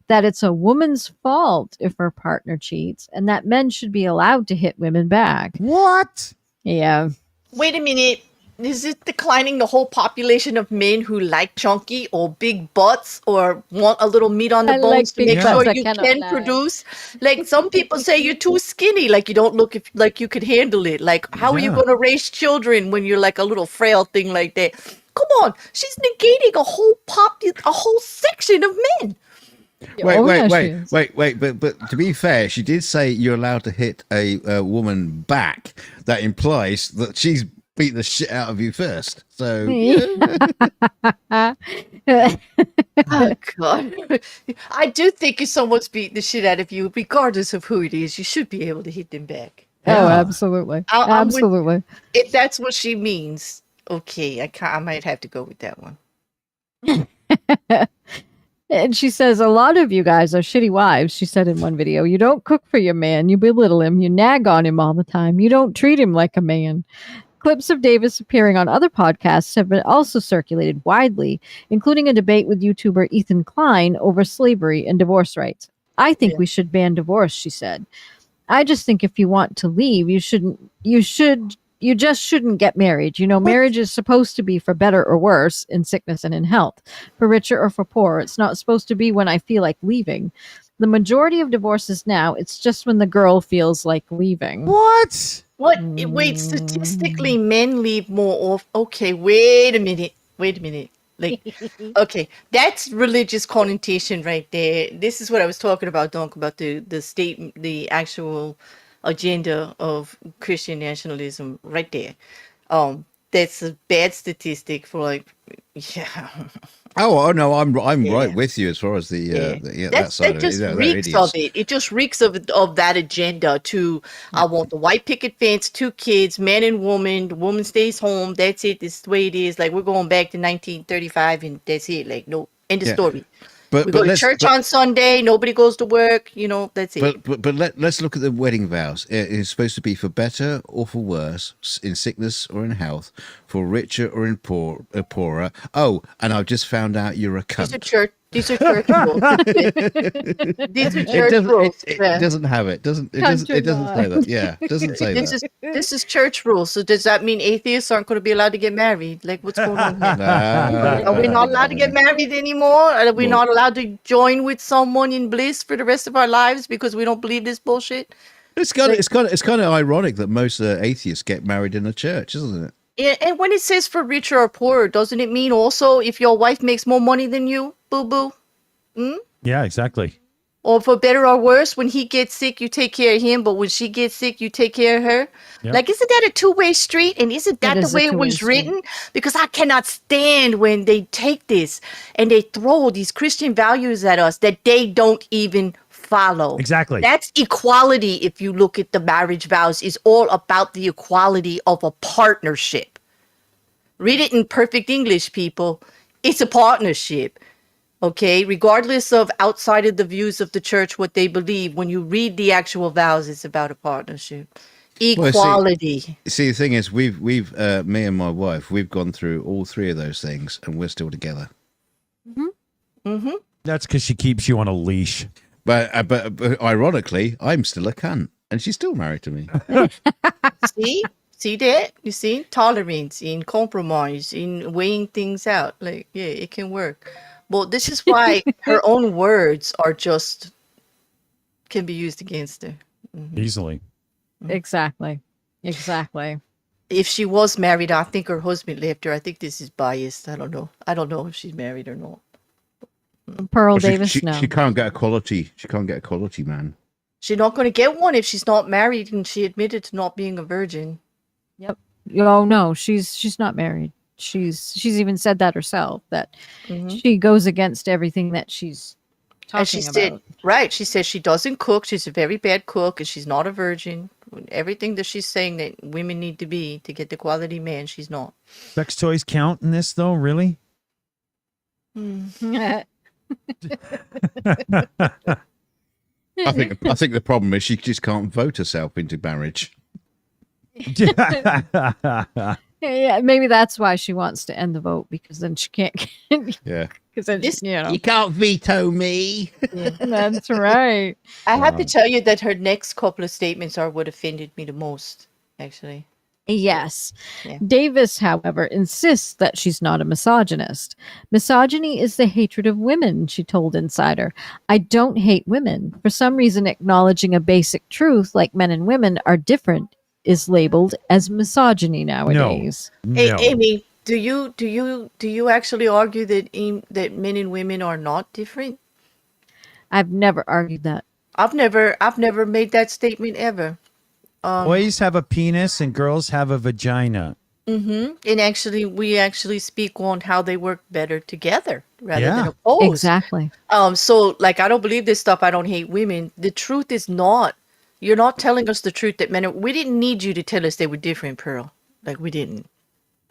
that it's a woman's fault if her partner cheats, and that men should be allowed to hit women back. What? Yeah. Wait a minute. Is it declining the whole population of men who like chunky or big butts or want a little meat on the I bones like to big make butts, sure I you cannot can lie. produce? Like, some people say you're too skinny, like you don't look like you could handle it. Like, how are you Yeah. going to raise children when you're like a little frail thing like that? Come on, she's negating a whole section of men. Wait. But to be fair, she did say you're allowed to hit a woman back. That implies that she's beat the shit out of you first. So Oh God, I do think if someone's beating the shit out of you, regardless of who it is, you should be able to hit them back. Oh, Yeah. absolutely. I'm with- Absolutely. If that's what she means, okay, I might have to go with that one. And she says, a lot of you guys are shitty wives, she said in one video. You don't cook for your man. You belittle him. You nag on him all the time. You don't treat him like a man. Clips of Davis appearing on other podcasts have been also circulated widely, including a debate with YouTuber Ethan Klein over slavery and divorce rights. I think we should ban divorce, she said. I just think if you want to leave, you should you just shouldn't get married. Marriage is supposed to be for better or worse, in sickness and in health, for richer or for poorer. It's not supposed to be when I feel like leaving. The majority of divorces now, it's just when the girl feels like leaving. What? What? Wait, statistically, men leave more off. Okay, wait a minute. Like, okay, that's religious connotation right there. This is what I was talking about, Donk, about the actual agenda of Christian nationalism right there. That's a bad statistic for like, yeah. Oh no, I'm Yeah. right with you as far as that side That of just it. reeks of it. It just reeks of that agenda. I want the white picket fence, 2 kids, man and woman. The woman stays home. That's it. This is the way it is. Like we're going back to 1935, and that's it. Like no, end of story. We go to church on Sunday. Nobody goes to work. That's it. But let's look at the wedding vows. It's supposed to be for better or for worse, in sickness or in health, for richer or in poorer. Oh, and I've just found out you're a cunt. These are church rules. These are church rules. It doesn't have it. It doesn't say that. Yeah, it doesn't say that. This is church rules. So does that mean atheists aren't going to be allowed to get married? Like what's going on here? Are we not allowed to get married anymore? Are we not allowed to join with someone in bliss for the rest of our lives because we don't believe this bullshit? It's kind of ironic that most atheists get married in a church, isn't it? Yeah, and when it says for richer or poorer, doesn't it mean also if your wife makes more money than you, boo-boo? Yeah, exactly. Or for better or worse, when he gets sick, you take care of him, but when she gets sick, you take care of her. Yep. Like, isn't that a two-way street? And isn't that the way it was written? Because I cannot stand when they take this and they throw these Christian values at us that they don't even follow. Exactly. That's equality. If you look at the marriage vows, is all about the equality of a partnership. Read it in perfect English, people. It's a partnership. Okay, regardless of outside of the views of the church, what they believe, when you read the actual vows, it's about a partnership. Equality. Well, see, the thing is, we've me and my wife, we've gone through all 3 of those things, and we're still together. That's because she keeps you on a leash. But ironically, I'm still a cunt, and she's still married to me. See that? You see, tolerance, in compromise, in weighing things out. Like, yeah, it can work. Well, this is why her own words are just can be used against her Easily. Exactly. If she was married, I think her husband left her. I think this is biased. I don't know if she's married or not. Pearl Davis, no. She can't get a quality. She can't get a quality man. She's not going to get one if she's not married, and she admitted to not being a virgin. Yep. Oh no, she's not married. She's even said that herself, that she goes against everything that she's talking about. Right. She says she doesn't cook. She's a very bad cook, and she's not a virgin. Everything that she's saying that women need to be to get the quality man, she's not. Sex toys count in this, though, really? I think the problem is she just can't vote herself into marriage. Yeah, maybe that's why she wants to end the vote, because then she can't. Yeah, because then you can't veto me. Yeah. That's right. I have to tell you that her next couple of statements are what offended me the most, actually. Yes. Yeah. Davis, however, insists that she's not a misogynist. Misogyny is the hatred of women, she told Insider. I don't hate women. For some reason, acknowledging a basic truth, like men and women are different, is labeled as misogyny nowadays. No. Hey, Aimée, do you actually argue that men and women are not different? I've never argued that. I've never made that statement ever. Boys have a penis and girls have a vagina. And we actually speak on how they work better together rather than opposed. Exactly. So like, I don't believe this stuff. I don't hate women. The truth is not. You're not telling us the truth that men. We didn't need you to tell us they were different, Pearl. Like, we didn't.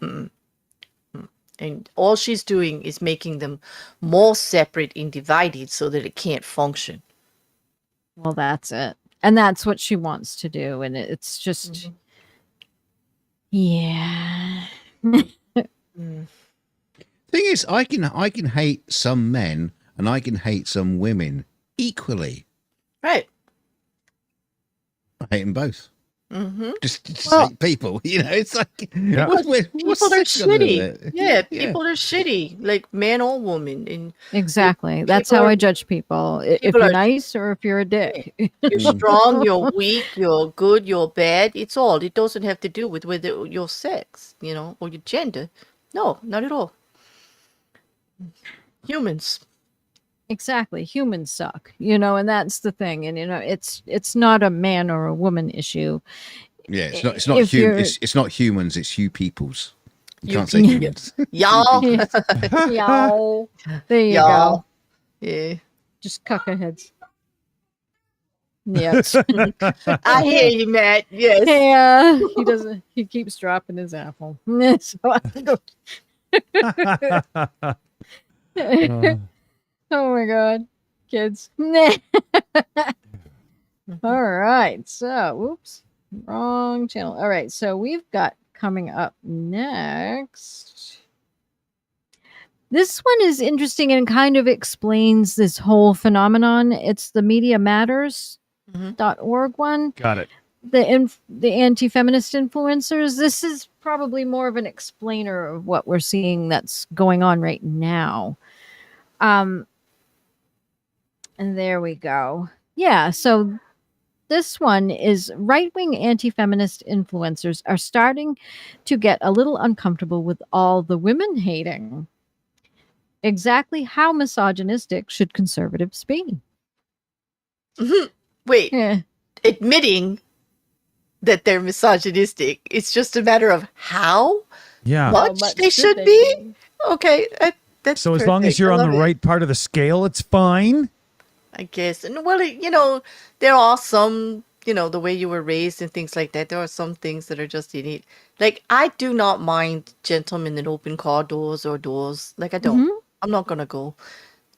And all she's doing is making them more separate and divided so that it can't function. Well, that's it. And that's what she wants to do. And it's just, yeah. Thing is, I can hate some men and I can hate some women equally. Right. I hate them both. Just Well- hate people. It's like Yeah. People are sick on shitty. it? Yeah, people are shitty, like man or woman. And Exactly. That's people how are- I judge people. If people you're are- nice or if you're a dick. you're strong, you're weak, you're good, you're bad. It's all. It doesn't have to do with whether your sex, or your gender. No, not at all. Humans. Exactly. Humans suck, and that's the thing. And it's not a man or a woman issue. Yeah, it's not If you're- it's not humans. It's you peoples. You You can't say people. humans. Y'all. Y'all. There you Y'all. go. Yeah. Just cuckaheads. Yes. I hear you, Matt. Yes. Yeah. He doesn't. He keeps dropping his apple. So oh my god, kids. All right. So, whoops. Wrong channel. All right. So we've got coming up next. This one is interesting and kind of explains this whole phenomenon. It's the MediaMatters.org one. Got it. The anti-feminist influencers. This is probably more of an explainer of what we're seeing that's going on right now. And there we go. Yeah, so this one is right-wing anti-feminist influencers are starting to get a little uncomfortable with all the women hating. Exactly how misogynistic should conservatives be? Wait, Yeah. admitting that they're misogynistic. It's just a matter of how Yeah. much much they should should they be. Okay, that's So as long as perfect. you're I on the love it. right part of the scale, it's fine. I guess. And well, there are some, the way you were raised and things like that. There are some things that are just innate. Like, I do not mind gentlemen that open car doors or doors. Like, I don't. I'm not going to go.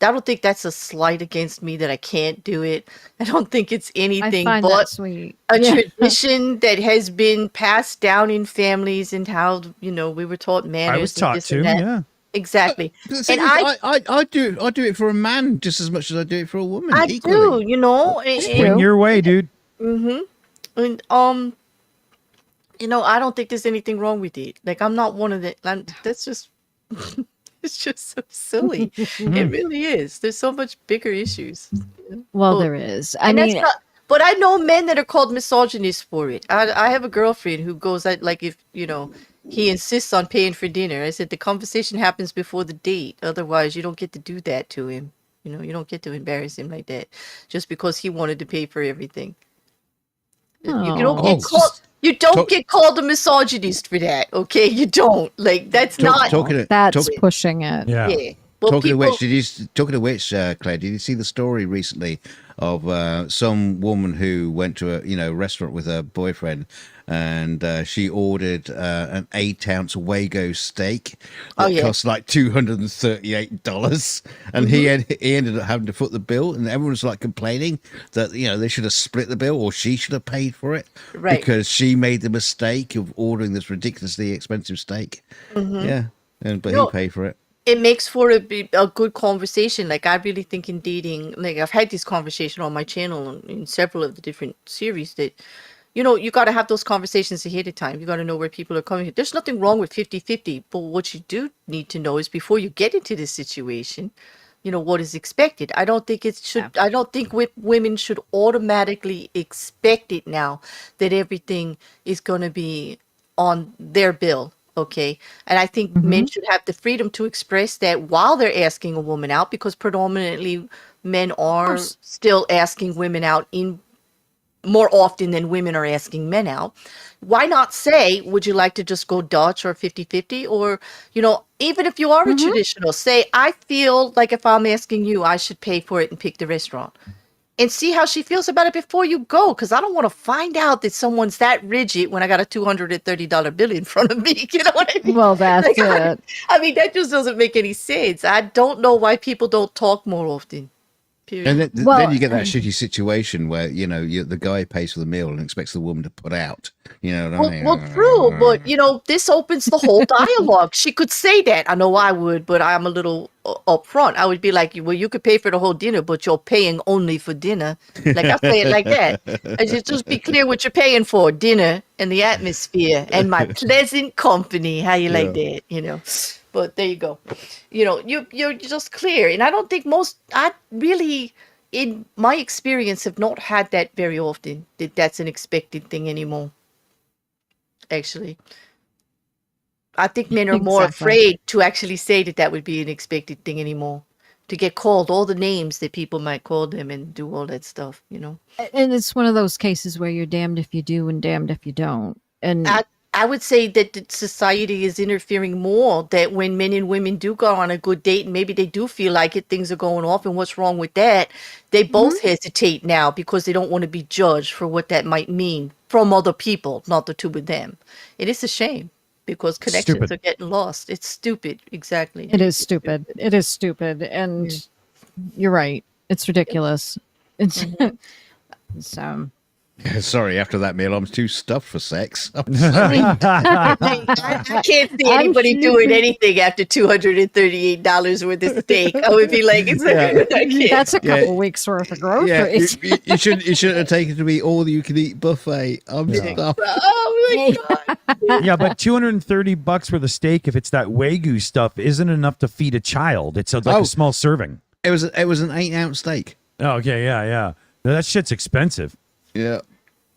I don't think that's a slight against me that I can't do it. I don't think it's I anything find but that sweet. a Yeah. tradition that has been passed down in families and how, we were taught manners. I was and taught this to, and that. yeah. Exactly. But the thing And is, I do it for a man just as much as I do it for a woman. I equally. do, and- Swing your way, dude. And I don't think there's anything wrong with it. Like, I'm not one of the. That's just. It's just so silly. It really is. There's so much bigger issues. Well, there is. I And mean, that's not. But I know men that are called misogynists for it. I have a girlfriend who goes out, like, if he insists on paying for dinner. I said the conversation happens before the date. Otherwise, you don't get to do that to him. You don't get to embarrass him like that just because he wanted to pay for everything. You don't get Oh. called. You don't Talk- get called a misogynist for that, okay? You don't. Like, that's not. that's pushing it. Yeah. Yeah. Well, Talking people, of which, Claire, did you see the story recently of some woman who went to a restaurant with her boyfriend, and she ordered an 8-ounce Wago steak that cost like $238, and he ended up having to foot the bill, and everyone was like complaining that they should have split the bill or she should have paid for it, Right. because she made the mistake of ordering this ridiculously expensive steak. Yeah, but he paid for it. it makes for a good conversation. Like, I really think in dating, like, I've had this conversation on my channel in several of the different series that, you got to have those conversations ahead of time. You got to know where people are coming. There's nothing wrong with 50-50, but what you do need to know is before you get into this situation, what is expected. I don't think it should, I don't think women should automatically expect it now that everything is going to be on their bill. Okay. And I think men should have the freedom to express that while they're asking a woman out, because predominantly men are still asking women out in more often than women are asking men out. Why not say, would you like to just go Dutch or 50-50? Or, even if you are a traditional, say, I feel like if I'm asking you, I should pay for it and pick the restaurant. And see how she feels about it before you go. Because I don't want to find out that someone's that rigid when I got a $230 bill in front of me. You know what I mean? Well, that's Like, it. I mean, that just doesn't make any sense. I don't know why people don't talk more often. Period. And Well, then you get that shitty situation where the guy pays for the meal and expects the woman to put out. You know what I mean? Well, true, but this opens the whole dialogue. She could say that. I know I would, but I'm a little up front. I would be like, well, you could pay for the whole dinner, but you're paying only for dinner. Like, I say it like that. I just be clear what you're paying for: dinner and the atmosphere and my pleasant company. How you like that, you know? But there you go. You know, you're just clear. And I don't think I really, in my experience, have not had that very often, that's an expected thing anymore. Actually, I think men are more afraid to actually say that would be an expected thing anymore, to get called all the names that people might call them and do all that stuff, you know. And it's one of those cases where you're damned if you do and damned if you don't. And I would say that the society is interfering more, that when men and women do go on a good date and maybe they do feel like it, things are going off and what's wrong with that, they both hesitate now because they don't want to be judged for what that might mean from other people, not the two of them. It is a shame because connections are getting lost. It's stupid. Exactly. It is stupid. It is stupid. And you're right. It's ridiculous. It's so. Sorry, after that meal, I'm too stuffed for sex. I can't see anybody doing anything after $238 worth of steak. I would be like, that's a couple weeks worth of groceries. Yeah, you shouldn't have taken to me all you can eat buffet. I'm stuffed. Oh my God. Yeah, but $230 worth of steak, if it's that Wagyu stuff, isn't enough to feed a child. It's like a small serving. It was an 8-ounce steak. Oh, okay, yeah. That shit's expensive. Yeah.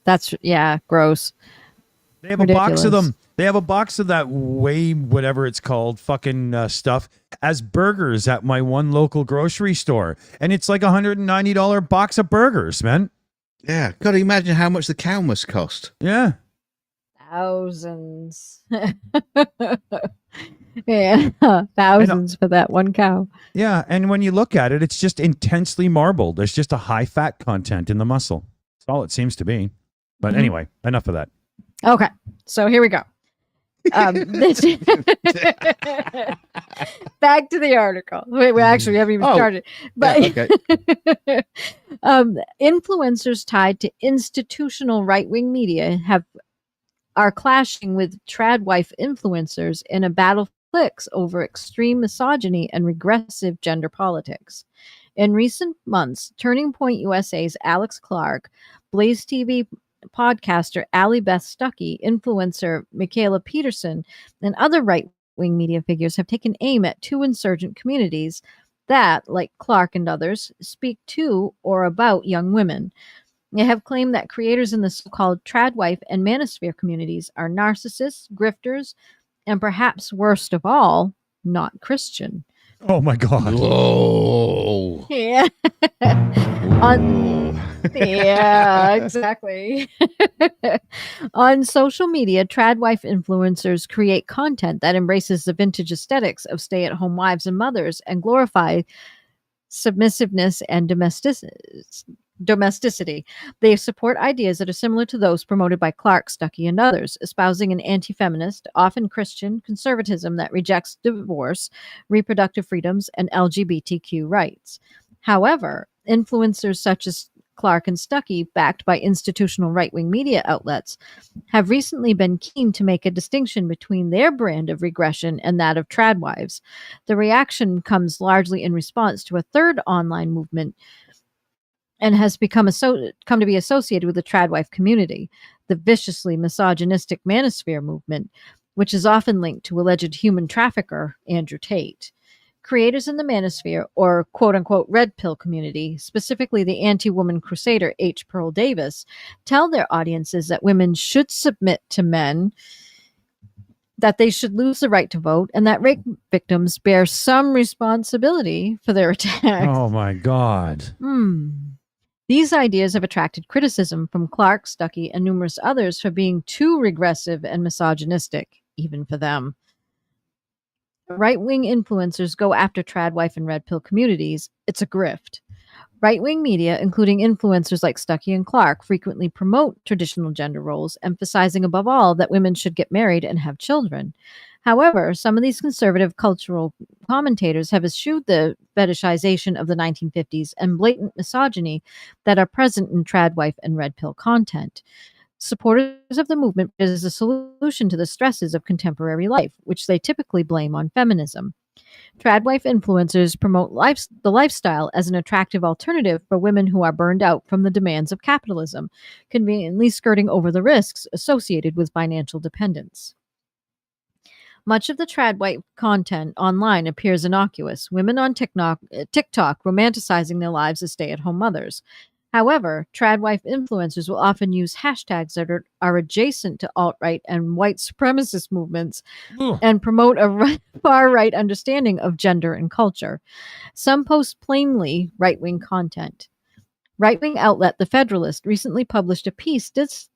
That's gross. They have a box of them. They have a box of that whatever it's called, fucking stuff as burgers at my one local grocery store. And it's like $190 box of burgers, man. Yeah. God, imagine how much the cow must cost. Yeah. Thousands. Yeah. Thousands for that one cow. Yeah. And when you look at it, it's just intensely marbled. There's just a high fat content in the muscle. That's all it seems to be. But anyway, enough of that. Okay, so here we go. Back to the article. Wait, we actually haven't even started. But influencers tied to institutional right-wing media are clashing with trad wife influencers in a battle for clicks over extreme misogyny and regressive gender politics. In recent months, Turning Point USA's Alex Clark, Blaze TV podcaster Allie Beth Stuckey, influencer Michaela Peterson, and other right-wing media figures have taken aim at two insurgent communities that, like Clark and others, speak to or about young women. They have claimed that creators in the so-called tradwife and manosphere communities are narcissists, grifters, and perhaps worst of all, not Christian. Oh my God. Whoa. Yeah. Yeah, exactly. On social media, tradwife influencers create content that embraces the vintage aesthetics of stay-at-home wives and mothers and glorify submissiveness and domesticity. They support ideas that are similar to those promoted by Clark, Stuckey, and others, espousing an anti-feminist, often Christian, conservatism that rejects divorce, reproductive freedoms, and LGBTQ rights. However, influencers such as Clark and Stuckey, backed by institutional right-wing media outlets, have recently been keen to make a distinction between their brand of regression and that of tradwives. The reaction comes largely in response to a third online movement and has come to be associated with the tradwife community, the viciously misogynistic manosphere movement, which is often linked to alleged human trafficker Andrew Tate. Creators in the manosphere, or quote-unquote red pill community, specifically the anti-woman crusader H. Pearl Davis, tell their audiences that women should submit to men, that they should lose the right to vote, and that rape victims bear some responsibility for their attacks. Oh my God. These ideas have attracted criticism from Clark, Stuckey, and numerous others for being too regressive and misogynistic, even for them. Right-wing influencers go after tradwife and red pill communities. It's a grift. Right-wing media, including influencers like Stuckey and Clark, frequently promote traditional gender roles, emphasizing above all that women should get married and have children. However, some of these conservative cultural commentators have eschewed the fetishization of the 1950s and blatant misogyny that are present in tradwife and red pill content. Supporters of the movement is a solution to the stresses of contemporary life, which they typically blame on feminism. Tradwife influencers promote the lifestyle as an attractive alternative for women who are burned out from the demands of capitalism, conveniently skirting over the risks associated with financial dependence. Much of the tradwife content online appears innocuous, women on TikTok romanticizing their lives as stay-at-home mothers. However, tradwife influencers will often use hashtags that are adjacent to alt-right and white supremacist movements and promote a far-right understanding of gender and culture. Some post plainly right-wing content. Right-wing outlet The Federalist recently published a piece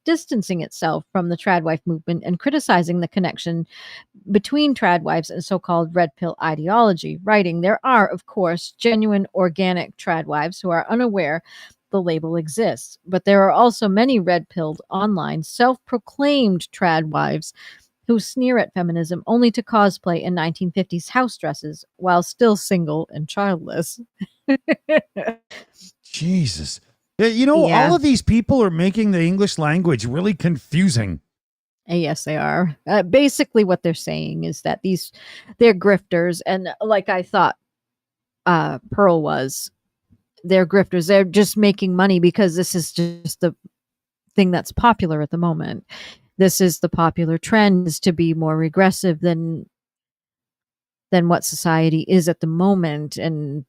distancing itself from the tradwife movement and criticizing the connection between tradwives and so-called red pill ideology, writing, "There are, of course, genuine organic tradwives who are unaware the label exists, but there are also many red-pilled online self-proclaimed tradwives who sneer at feminism only to cosplay in 1950s house dresses while still single and childless." Jesus. You know, Yeah. all of these people are making the English language really confusing. Yes, they are. Basically, what they're saying is that they're grifters, and like I thought Pearl was, they're grifters. They're just making money because this is just the thing that's popular at the moment. This is the popular trend, is to be more regressive than what society is at the moment, and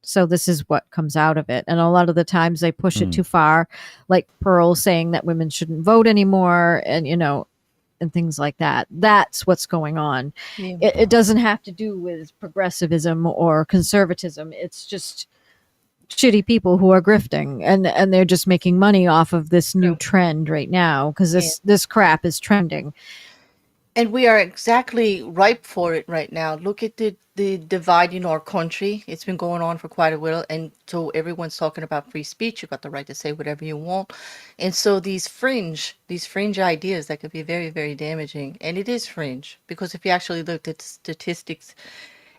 so this is what comes out of it. And a lot of the times they push it too far, like Pearl saying that women shouldn't vote anymore, and and things like that. That's what's going on. Yeah. It doesn't have to do with progressivism or conservatism. It's just shitty people who are grifting, and they're just making money off of this new trend right now because this crap is trending. And we are exactly ripe for it right now. Look at the divide in our country. It's been going on for quite a while. And so everyone's talking about free speech. You've got the right to say whatever you want. And so these fringe ideas that could be very, very damaging. And it is fringe, because if you actually looked at statistics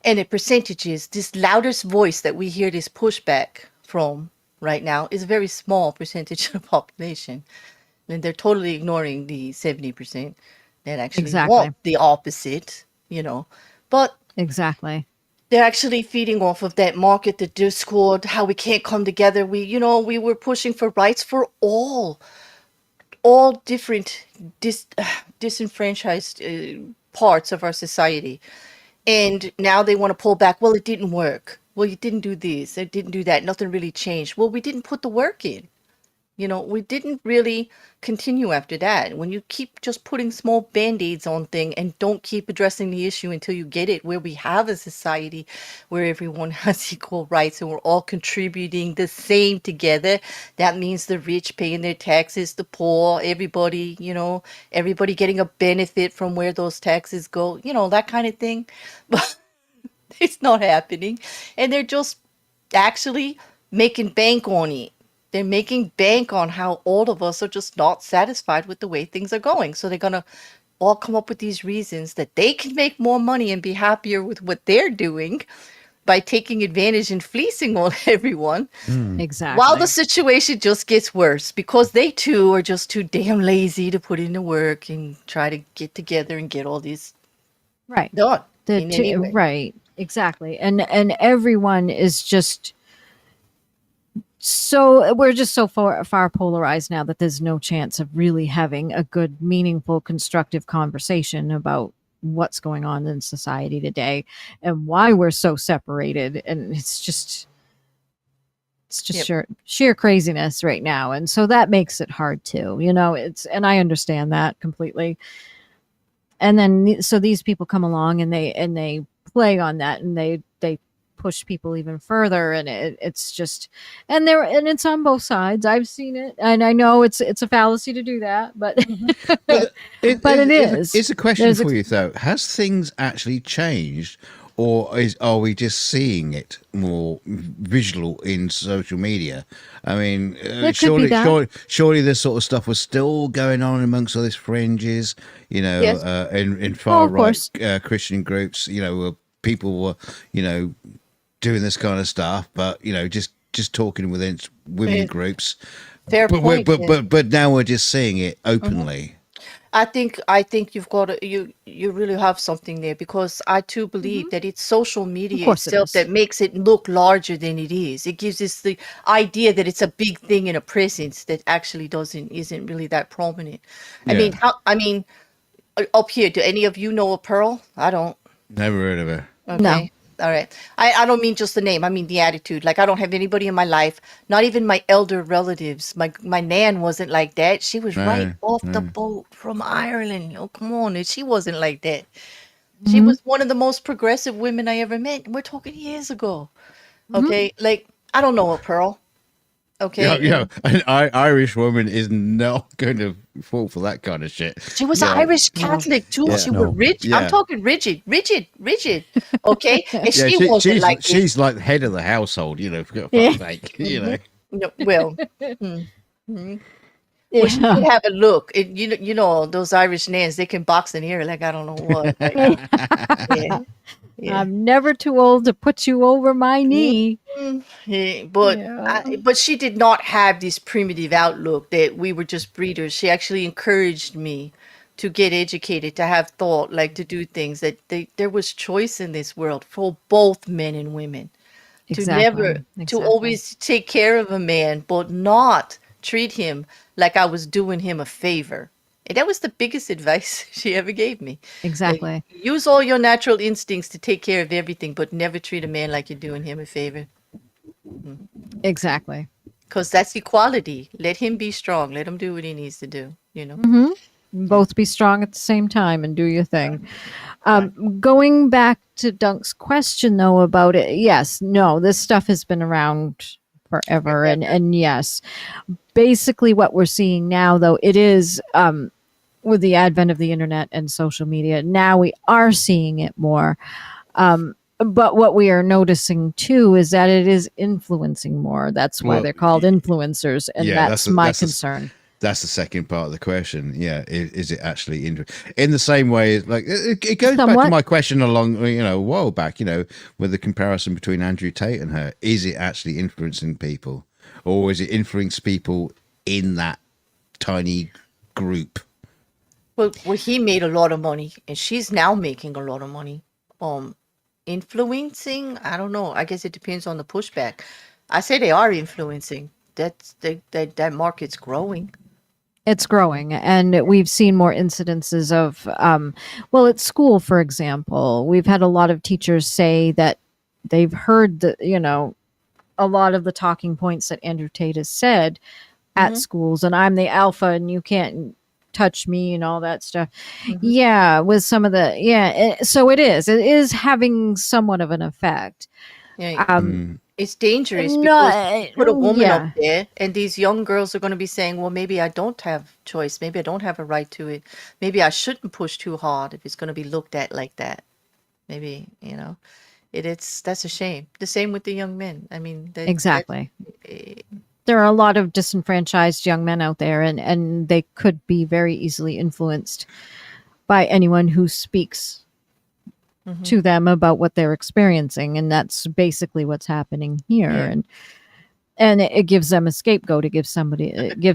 and the percentages, this loudest voice that we hear this pushback from right now is a very small percentage of the population. And they're totally ignoring the 70% that actually want the opposite, But exactly, they're actually feeding off of that market, the discord, how we can't come together. We were pushing for rights for all different disenfranchised parts of our society. And now they want to pull back. Well, it didn't work. Well, you didn't do this. It didn't do that. Nothing really changed. Well, we didn't put the work in. We didn't really continue after that. When you keep just putting small band-aids on things and don't keep addressing the issue until you get it, where we have a society where everyone has equal rights and we're all contributing the same together, that means the rich paying their taxes, the poor, everybody, everybody getting a benefit from where those taxes go, that kind of thing. But it's not happening. And they're just actually making bank on it. They're making bank on how all of us are just not satisfied with the way things are going. So they're going to all come up with these reasons that they can make more money and be happier with what they're doing by taking advantage and fleecing on everyone. Exactly. While the situation just gets worse because they too are just too damn lazy to put in the work and try to get together and get all these done. Right. Exactly. And everyone is just... So we're just so far polarized now that there's no chance of really having a good, meaningful, constructive conversation about what's going on in society today and why we're so separated. And it's just sheer craziness right now. And so that makes it hard too, and I understand that completely. And then, so these people come along and they play on that, and they push people even further, and it's just, and it's on both sides. I've seen it, and I know it's a fallacy to do that, but but it is. It's a question for you though. Has things actually changed, or are we just seeing it more visual in social media? I mean, surely this sort of stuff was still going on amongst all these fringes, in far right Christian groups, where people were, doing this kind of stuff, but just talking within women groups. Fair point. But now we're just seeing it openly. I think you've got to, you really have something there, because I too believe that it's social media course it itself is. that makes it look larger than it is. It gives us the idea that it's a big thing in a presence that actually isn't really that prominent. Yeah. I mean, up here, do any of you know a Pearl? I don't. Never heard of her. Okay. All right. I don't mean just the name. I mean the attitude. Like, I don't have anybody in my life, not even my elder relatives. My nan wasn't like that. She was right No, off the no. boat from Ireland. Oh, come on. And she wasn't like that. She was one of the most progressive women I ever met. We're talking years ago. Okay. Like, I don't know a Pearl. Okay. Yeah, an Irish woman is not going to fall for that kind of shit. She was Yeah. Irish Catholic too. Yeah. She was rigid. I'm Yeah. talking rigid. Okay. And Yeah, she wasn't like this. she's like the head of the household, for fuck's sake, No, well, well, she could have a look. You know, those Irish nans, they can box in here like I don't know what. Like, yeah, yeah. I'm never too old to put you over my knee. Yeah, but Yeah. but she did not have this primitive outlook that we were just breeders. She actually encouraged me to get educated, to have thought, like to do things that there was choice in this world for both men and women. To always take care of a man, but not treat him like I was doing him a favor. And that was the biggest advice she ever gave me. Exactly. Like, use all your natural instincts to take care of everything, but never treat a man like you're doing him a favor. Exactly. Because that's equality. Let him be strong. Let him do what he needs to do. Both be strong at the same time and do your thing. Going back to Dunk's question, though, about it, yes, no, this stuff has been around forever. And yes, basically what we're seeing now, though, it is with the advent of the internet and social media, now we are seeing it more. But what we are noticing, too, is that it is influencing more. That's why they're called influencers. And that's my concern. That's the second part of the question. Yeah, is it actually in the same way? Like it goes back to my question along, a while back. With the comparison between Andrew Tate and her, is it actually influencing people, or is it influencing people in that tiny group? Well, he made a lot of money, and she's now making a lot of money. Influencing, I don't know. I guess it depends on the pushback. I say they are influencing. That market's growing. It's growing, and we've seen more incidences of, at school, for example, we've had a lot of teachers say that they've heard a lot of the talking points that Andrew Tate has said at schools, and I'm the alpha and you can't touch me and all that stuff. Yeah, with some of so it is having somewhat of an effect. Yeah. It's dangerous because you put a woman up there, and these young girls are going to be saying, well, maybe I don't have choice. Maybe I don't have a right to it. Maybe I shouldn't push too hard if it's going to be looked at like that. Maybe, that's a shame. The same with the young men. I mean, exactly. There are a lot of disenfranchised young men out there, and they could be very easily influenced by anyone who speaks to them about what they're experiencing, and that's basically what's happening here. And it gives them a scapegoat. It gives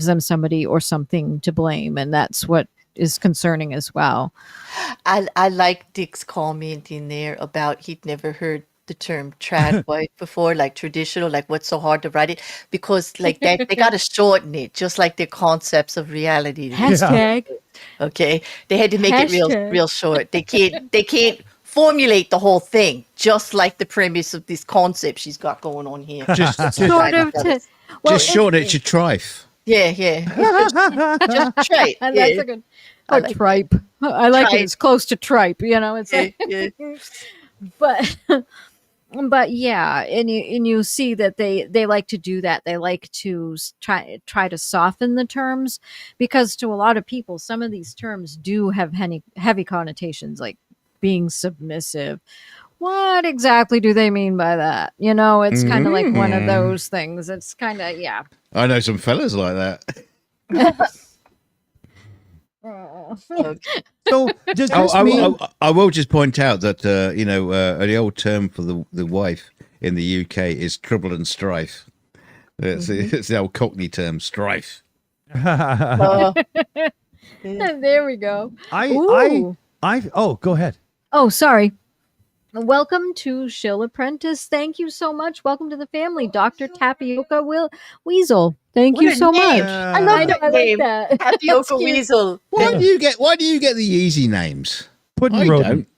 them somebody or something to blame, and that's what is concerning as well. I like Dick's comment in there about he'd never heard the term trad wife before, like traditional, like what's so hard to write it, because like that they got to shorten it, just like their concepts of reality. Hashtag. Okay, they had to make it real short. They can't formulate the whole thing, just like the premise of this concept she's got going on here. Just shorten it to trife. Yeah. Just tripe. That's a good. Tripe. I like tripe. It. It's close to tripe. It's but yeah, and you see that they like to do that. They like to try to soften the terms, because to a lot of people, some of these terms do have heavy connotations, like being submissive. What exactly do they mean by that? It's kind of like one of those things. It's kind of, yeah. I know some fellas like that. So does this mean... I will just point out that the old term for the wife in the UK is trouble and strife. It's the old Cockney term, strife. There we go. I oh, go ahead. Oh, sorry. Welcome to Shill Apprentice. Thank you so much. Welcome to the family, Dr. Tapioca Weasel. Thank What you a so name. much. I love I know, that I like name. that. Tapioca That's cute. Weasel. Why do you get the easy names? Pudding I rodent.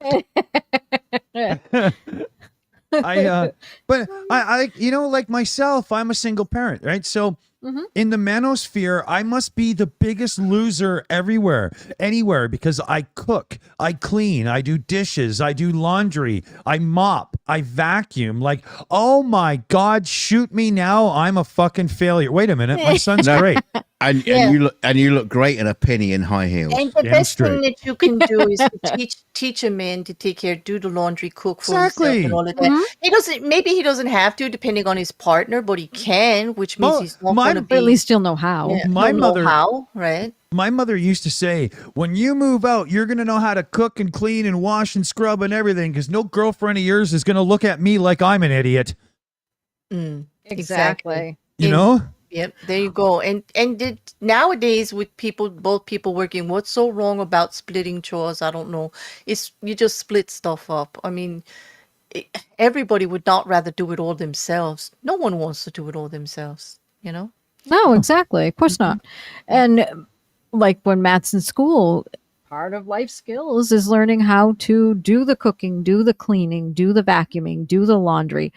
don't. But I, you know, like myself, I'm a single parent, right? So in the manosphere, I must be the biggest loser anywhere, because I cook, I clean, I do dishes, I do laundry, I mop, I vacuum. Like, oh my God, shoot me now. I'm a fucking failure. Wait a minute. My son's great. And you look great in a penny in high heels. And the Damn best straight. thing that you can do is to teach a man to take care, do the laundry, cook for himself, and all of that. He doesn't have to, depending on his partner, but he can, which means Well, he's not going to be. But at least you'll know how. Yeah, My he'll know mother- how, right? My mother used to say, when you move out, you're going to know how to cook and clean and wash and scrub and everything, because no girlfriend of yours is going to look at me like I'm an idiot. Exactly. You know? Yep, there you go. Nowadays, with both people working, what's so wrong about splitting chores? I don't know. It's you just split stuff up. I mean, everybody would not rather do it all themselves. No one wants to do it all themselves. You know. No, exactly. Of course not. And like when Matt's in school, part of life skills is learning how to do the cooking, do the cleaning, do the vacuuming, do the laundry.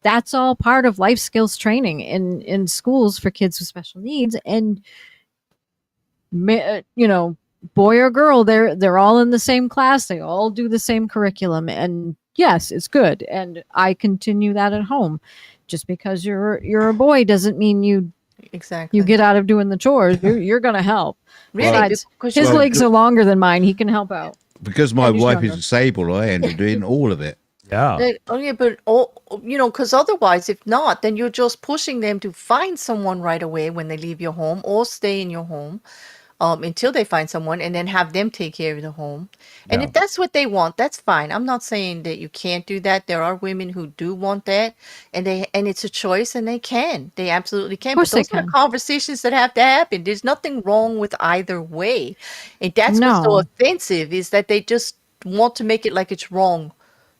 That's all part of life skills training in schools for kids with special needs. And you know, boy or girl, they're all in the same class. They all do the same curriculum. And yes, it's good. And I continue that at home. Just because you're a boy doesn't mean you get out of doing the chores. You're going to help. Really? Besides, Because his you're- legs are longer than mine. He can help out. Because my And he's wife younger. is disabled, I end up doing all of it. Yeah. Because otherwise, if not, then you're just pushing them to find someone right away when they leave your home, or stay in your home until they find someone, and then have them take care of the home. And Yeah. if that's what they want, that's fine. I'm not saying that you can't do that. There are women who do want that, and it's a choice, and they absolutely can. Of course But those they are can. conversations that have to happen. There's nothing wrong with either way, and that's what's so No. offensive, is that they just want to make it like it's wrong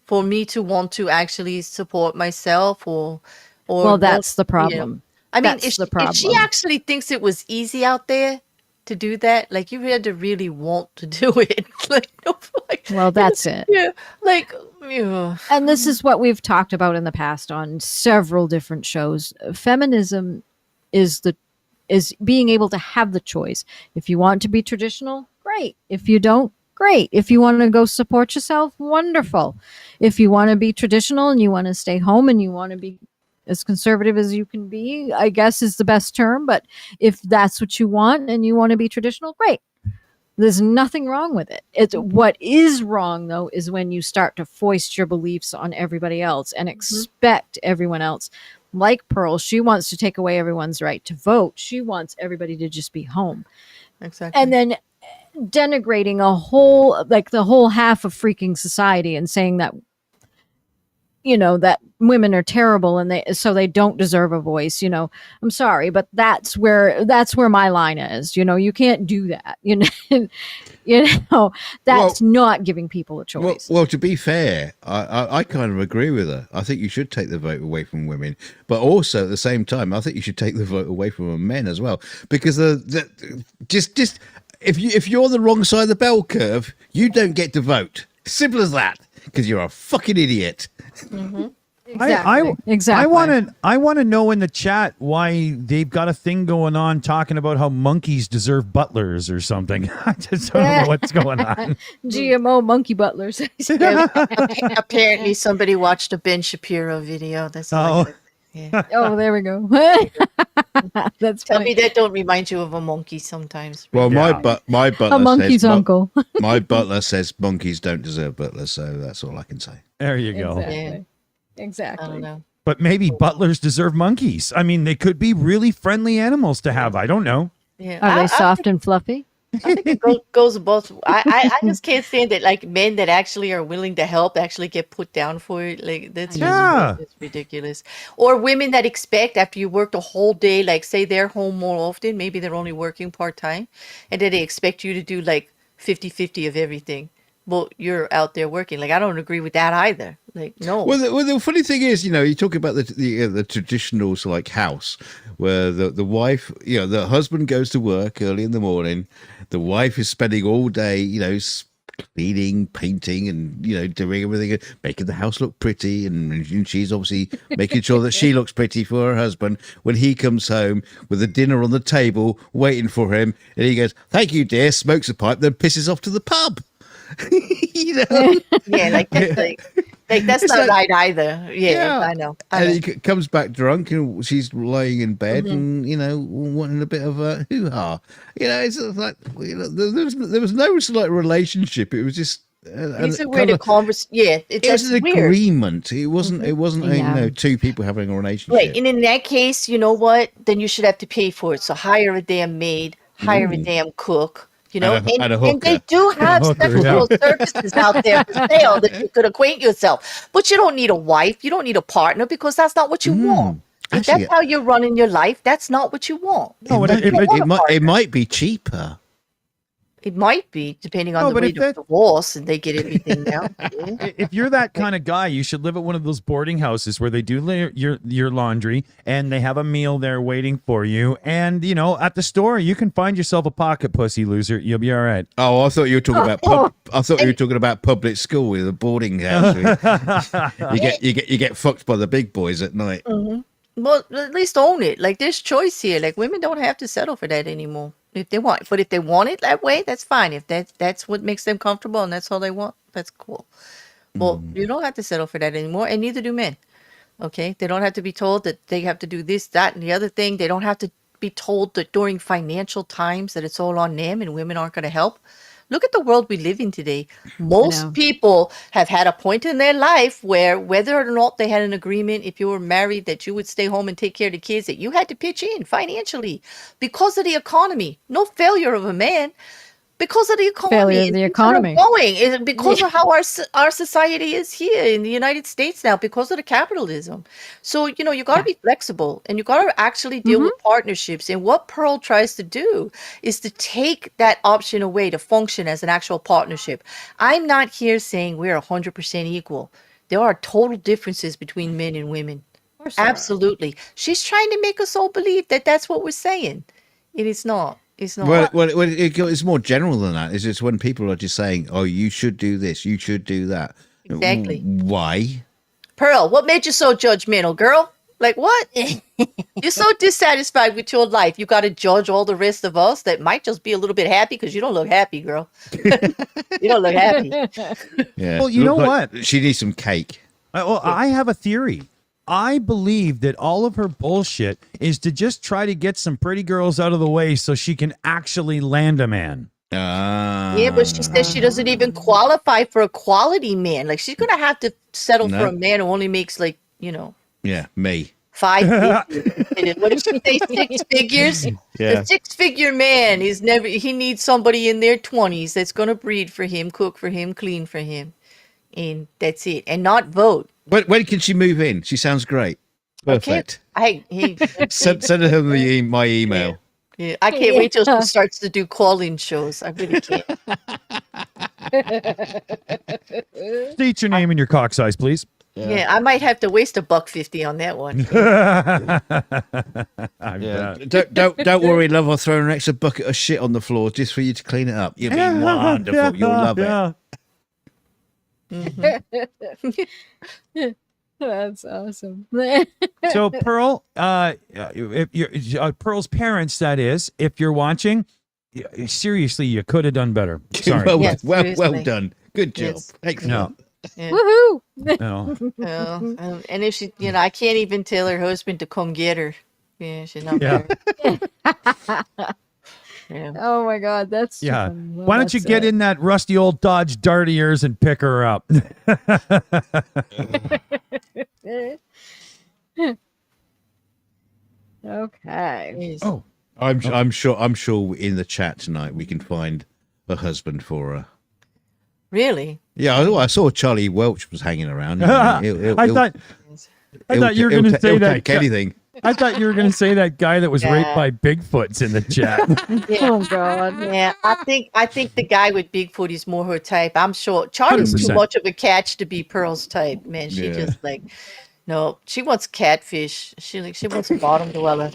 for me to want to actually support myself, or Well, that's the you know. problem. I mean, That's if the she problem. actually thinks it was easy out there to do that, like, you had to really want to do it. Well, that's it. Yeah, like, yeah. And this is what we've talked about in the past on several different shows. Feminism is being able to have the choice. If you want to be traditional, great. If you don't, great. If you want to go support yourself, wonderful. If you want to be traditional and you want to stay home and you want to be as conservative as you can be, I guess is the best term. But if that's what you want and you want to be traditional, great. There's nothing wrong with it. What is wrong, though, is when you start to foist your beliefs on everybody else and expect everyone else. Like Pearl, she wants to take away everyone's right to vote. She wants everybody to just be home. Exactly. And then denigrating the whole half of freaking society and saying that, you know, that women are terrible and they don't deserve a voice. You know, I'm sorry, but that's where my line is. You know, you can't do that. That's not giving people a choice. Well, to be fair, I kind of agree with her. I think you should take the vote away from women, but also at the same time, I think you should take the vote away from men as well, because just if you're on the wrong side of the bell curve, you don't get to vote. Simple as that. Because you're a fucking idiot. Exactly. I want to know in the chat why they've got a thing going on talking about how monkeys deserve butlers or something. I just don't know what's going on. GMO monkey butlers. Apparently, somebody watched a Ben Shapiro video. That's all I said. Yeah. Oh, there we go. That's Tell funny. me that don't remind you of a monkey sometimes. Well, Yeah. my butler A monkey's says, uncle. my butler says monkeys don't deserve butlers, so that's all I can say. There you go. Exactly. I Exactly. don't know. But maybe butlers deserve monkeys. I mean, they could be really friendly animals to have. I don't know. Yeah. Are they soft and fluffy? I think it goes both. I just can't stand that, like, men that actually are willing to help actually get put down for it. Like, that's Yeah. just it's ridiculous. Or women that expect after you worked a whole day, like, say they're home more often, maybe they're only working part-time, and then they expect you to do like 50-50 of everything. Well, you're out there working. Like, I don't agree with that either. Like, no. Well, the funny thing is, you talk about the traditional like house where the wife, the husband goes to work early in the morning, the wife is spending all day, cleaning, painting, and doing everything, making the house look pretty, and she's obviously making sure that she looks pretty for her husband when he comes home with a dinner on the table waiting for him, and he goes, "Thank you, dear," smokes a pipe, then pisses off to the pub. Yeah, like that's like that's not right either. Yeah, I know. And he comes back drunk, and she's laying in bed, and wanting a bit of a hoo-ha. It's like there was no like relationship. It was just it's a weird conversation. Yeah, it was an agreement. It wasn't. It wasn't two people having a relationship. Right, and in that case, you know what? Then you should have to pay for it. So hire a damn maid, hire a damn cook. And they do have sexual services out there for sale that you could acquaint yourself. But you don't need a wife. You don't need a partner because that's not what you want. If that's how you're running your life, that's not what you want. No, it might be cheaper. It might be, depending on the rate of divorce, and they get everything down. If you're that kind of guy, you should live at one of those boarding houses where they do your laundry, and they have a meal there waiting for you. And, at the store, you can find yourself a pocket pussy, loser. You'll be all right. Oh, I thought you were talking about I thought you were talking about public school with a boarding house. you get fucked by the big boys at night. Well, at least own it. Like, there's choice here. Like, women don't have to settle for that anymore. If they want, but if they want it that way, that's fine. If that's what makes them comfortable and that's all they want, that's cool. Well, you don't have to settle for that anymore, and neither do men. Okay, they don't have to be told that they have to do this, that, and the other thing. They don't have to be told that during financial times that it's all on them and women aren't going to help. Look at the world we live in today. Most people have had a point in their life where, whether or not they had an agreement, if you were married, that you would stay home and take care of the kids, that you had to pitch in financially because of the economy. No failure of a man. Because of the economy. Failure of the economy. It's because of how our society is here in the United States now, because of the capitalism. So, you got to be flexible, and you got to actually deal with partnerships. And what Pearl tries to do is to take that option away to function as an actual partnership. I'm not here saying we're 100% equal. There are total differences between men and women. Absolutely. She's trying to make us all believe that that's what we're saying. It is not. It's not. Well, it's more general than that. It's just when people are just saying, "Oh, you should do this, you should do that." Exactly. Why? Pearl, what made you so judgmental, girl? Like, what? You're so dissatisfied with your life. You got to judge all the rest of us that might just be a little bit happy because you don't look happy, girl. You don't look happy. Yeah. Well, you know what? She needs some cake. Well, I have a theory. I believe that all of her bullshit is to just try to get some pretty girls out of the way so she can actually land a man. Yeah, but she says she doesn't even qualify for a quality man. Like, she's going to have to settle for a man who only makes, like, Yeah, me. 5 figures. What did she say? 6 figures? Yeah. The 6-figure man he needs somebody in their 20s that's going to breed for him, cook for him, clean for him. And that's it. And not vote. When can she move in? She sounds great. Perfect. Send her my email. Yeah, I can't wait till she starts to do call-in shows. I really can't. State your name and your cock size, please. Yeah, I might have to waste $1.50 on that one. Don't worry, love. I'll throw an extra bucket of shit on the floor just for you to clean it up. You'll be wonderful. You'll love it. That's awesome. So Pearl, if you're Pearl's parents, that is, if you're watching, seriously, you could have done better. Sorry. well done. Good job. Yes. Excellent. Yeah. Woohoo! No. And if she, I can't even tell her husband to come get her. Yeah, she's not there. Yeah. Oh my God, that's Yeah. Well, Why don't you get in that rusty old Dodge Dart of yours and pick her up? Okay. Oh, I'm sure in the chat tonight we can find a husband for her. Really? Yeah, I saw Charlie Welch was hanging around. I thought you were going to say that. Take anything. I thought you were going to say that guy that was raped by Bigfoot's in the chat. Oh God. Yeah, I think the guy with Bigfoot is more her type. I'm sure Charlie's 100%. too much of a catch to be Pearl's type. Man, she Yeah. just like no. She wants catfish. She wants a bottom dweller.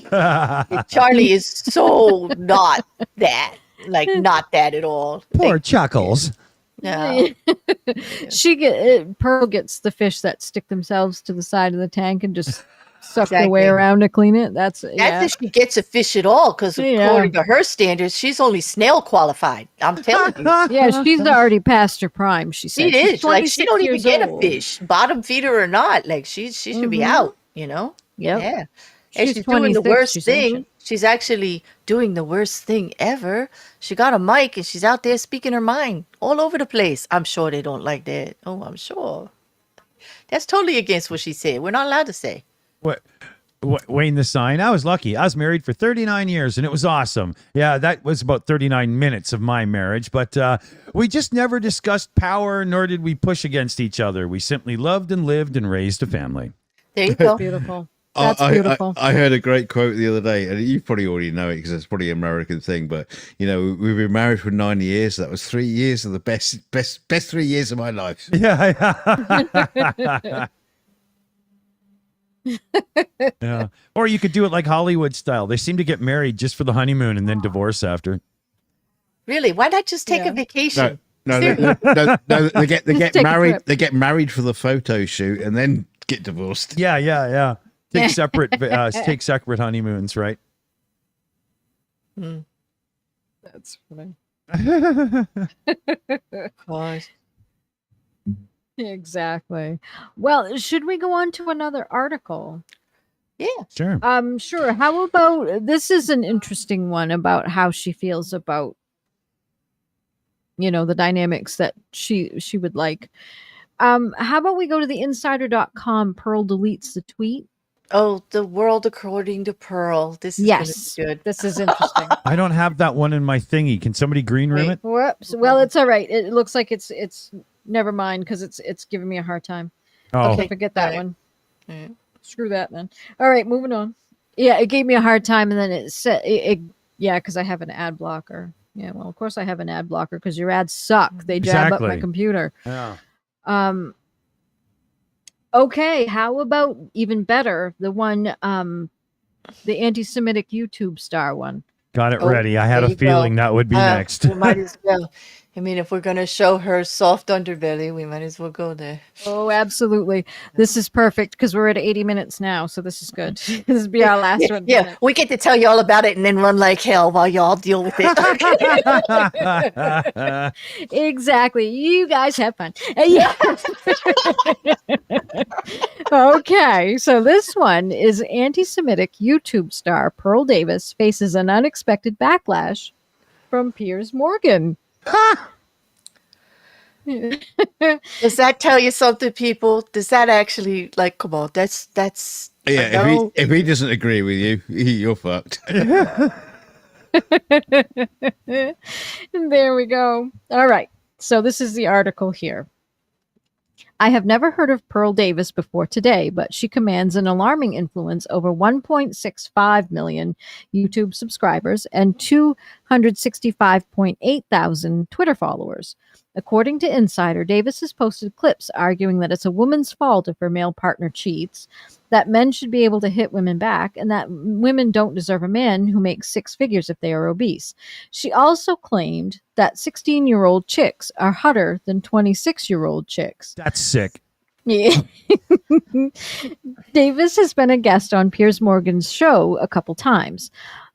Charlie is so not that. Like not that at all. Poor Like, Chuckles. no. Pearl gets the fish that stick themselves to the side of the tank and just suck their Exactly. way around to clean it. That's That's if she gets a fish at all, because according to her standards, she's only snail qualified. I'm telling you. Yeah, she's already past her prime. She said She She's is. Like she 26 don't even years get old. a fish, bottom feeder or not. Like she should be out, you know? Yep. Yeah. And She's she's doing the 26, worst she's thing. ancient. She's actually doing the worst thing ever. She got a mic and she's out there speaking her mind all over the place. I'm sure they don't like that. Oh, I'm sure. That's totally against what she said. We're not allowed to say. What? Wayne the Sign. I was lucky. I was married for 39 years and it was awesome. Yeah, that was about 39 minutes of my marriage, but we just never discussed power, nor did we push against each other. We simply loved and lived and raised a family. There you go. Beautiful. That's beautiful. I heard a great quote the other day, and you probably already know it because it's probably an American thing. But you know, we've been married for 9 years. That was 3 years of the best 3 years of my life. Yeah. Yeah. Or you could do it like Hollywood style. They seem to get married just for the honeymoon and then divorce after. Really? Why not just take a vacation? No, they get take a married. trip. They get married for the photo shoot and then get divorced. Yeah. Take separate honeymoons, right? That's funny. Gosh. Exactly. Well, should we go on to another article? Yeah. Sure. Sure. How about this is an interesting one about how she feels about the dynamics that she would like. How about we go to the insider.com. Pearl deletes the tweet. Oh, the world according to Pearl. This is Yes. gonna be good. This is interesting. I don't have that one in my thingy. Can somebody green rim it? Whoops. Well, it's all right. It looks like it's never mind because it's giving me a hard time. Oh, Okay, forget that All right. one. Yeah. Screw that then. All right, moving on. Yeah, it gave me a hard time, and then it said, yeah, because I have an ad blocker. Yeah, well, of course I have an ad blocker because your ads suck. They jab up my Exactly. computer. yeah. Okay, how about even better, the one, the anti-Semitic YouTube star one. Got it Oh, ready. I had there a you go. feeling that would be next. We might as well. I mean, if we're going to show her soft underbelly, we might as well go there. Oh, absolutely. This is perfect because we're at 80 minutes now, so this is good. This will be our last one. Yeah, we get to tell you all about it and then run like hell while y'all deal with it. Exactly. You guys have fun. Yeah. Okay, so this one is anti-Semitic YouTube star Pearl Davis faces an unexpected backlash from Piers Morgan. Does that tell you something, people? Does that actually, like, come on, that's Yeah, if he doesn't agree with you, you're fucked. There we go. All right. So this is the article here. I have never heard of Pearl Davis before today, but she commands an alarming influence over 1.65 million YouTube subscribers and 265.8 thousand Twitter followers. According to Insider, Davis has posted clips arguing that it's a woman's fault if her male partner cheats, that men should be able to hit women back, and that women don't deserve a man who makes six figures if they are obese. She also claimed that 16-year-old chicks are hotter than 26-year-old chicks. That's sick. Yeah. Davis has been a guest on Piers Morgan's show a couple times.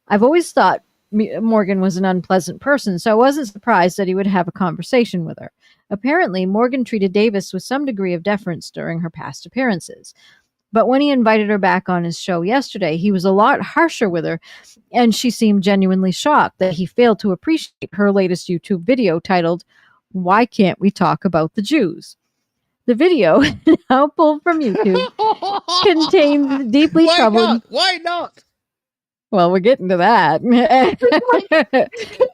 I've always thought Morgan was an unpleasant person, so I wasn't surprised that he would have a conversation with her. Apparently, Morgan treated Davis with some degree of deference during her past appearances. But when he invited her back on his show yesterday, he was a lot harsher with her, and she seemed genuinely shocked that he failed to appreciate her latest YouTube video titled, "Why Can't We Talk About the Jews?" The video, now pulled from YouTube, contains deeply troubled... Why not? Well, we're getting to that.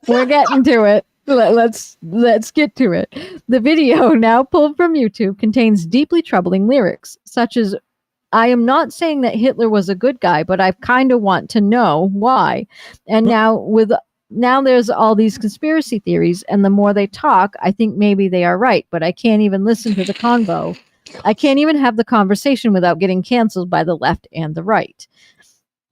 We're getting to it. Let's get to it. The video, now pulled from YouTube, contains deeply troubling lyrics, such as, "I am not saying that Hitler was a good guy, but I kind of want to know why." And now there's all these conspiracy theories, and the more they talk, I think maybe they are right, but I can't even listen to the convo. I can't even have the conversation without getting canceled by the left and the right.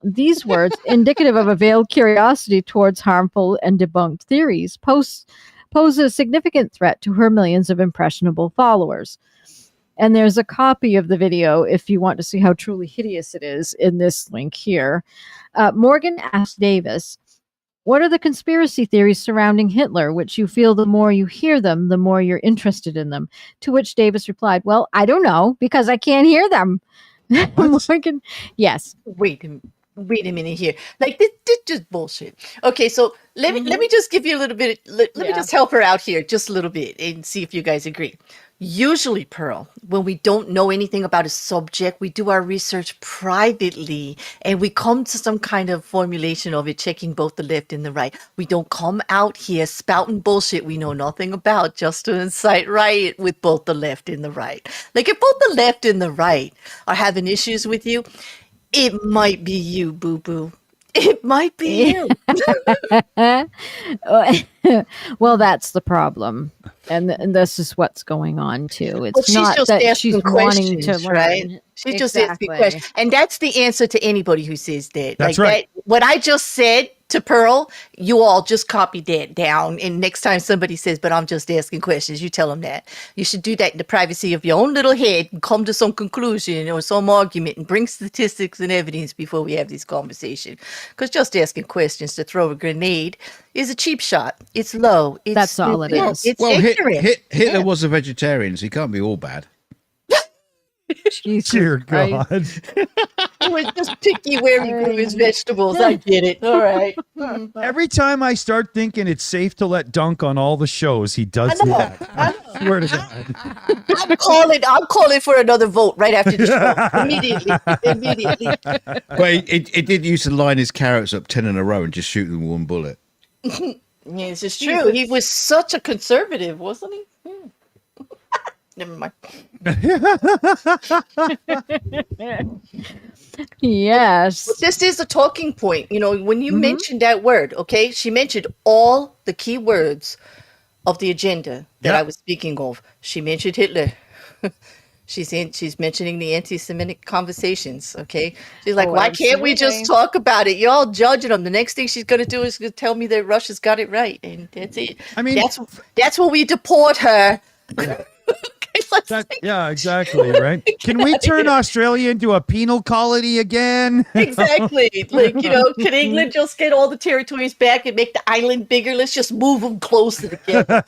These words, indicative of a veiled curiosity towards harmful and debunked theories, pose a significant threat to her millions of impressionable followers. And there's a copy of the video, if you want to see how truly hideous it is, in this link here. Morgan asked Davis, "What are the conspiracy theories surrounding Hitler, which you feel the more you hear them, the more you're interested in them?" To which Davis replied, "Well, I don't know, because I can't hear them." Morgan, yes. Wait a minute here. Like this just bullshit. Okay, so let me just give you a little bit. Let me just help her out here just a little bit and see if you guys agree. Usually, Pearl, when we don't know anything about a subject, we do our research privately and we come to some kind of formulation of it, checking both the left and the right. We don't come out here spouting bullshit we know nothing about just to incite riot with both the left and the right. Like if both the left and the right are having issues with you, it might be you, boo-boo. It might be you. Well, that's the problem. And this is what's going on, too. It's not just that she's wanting to learn. right? She's just asking questions. And that's the answer to anybody who says that. That's like right. What I just said to Pearl, you all just copy that down. And next time somebody says, "But I'm just asking questions," you tell them that. You should do that in the privacy of your own little head and come to some conclusion or some argument and bring statistics and evidence before we have this conversation. Because just asking questions to throw a grenade is a cheap shot. It's low. That's all it is. It's Well, ignorant. Hitler was a vegetarian, so he can't be all bad. Jesus Dear Christ. God. He was just picky where he grew his vegetables. I get it. All right. Every time I start thinking it's safe to let Dunk on all the shows, he does that. I swear to God. I'm calling for another vote right after the show. Immediately. But he did used to line his carrots up 10 in a row and just shoot them with one bullet. Yes, it's true. He was such a conservative, wasn't he? Never mind. Yes. But this is a talking point. You know, when you mentioned that word, okay, she mentioned all the key words of the agenda that I was speaking of. She mentioned Hitler. She's mentioning the anti-Semitic conversations. Okay, she's like, why can't we just talk about it? You're all judging them. The next thing she's gonna do is gonna tell me that Russia's got it right, and that's it. I mean, that's when we deport her. Yeah, exactly, right? Can we turn Australia into a penal colony again? Exactly. Like, you know, can England just get all the territories back and make the island bigger? Let's just move them closer together.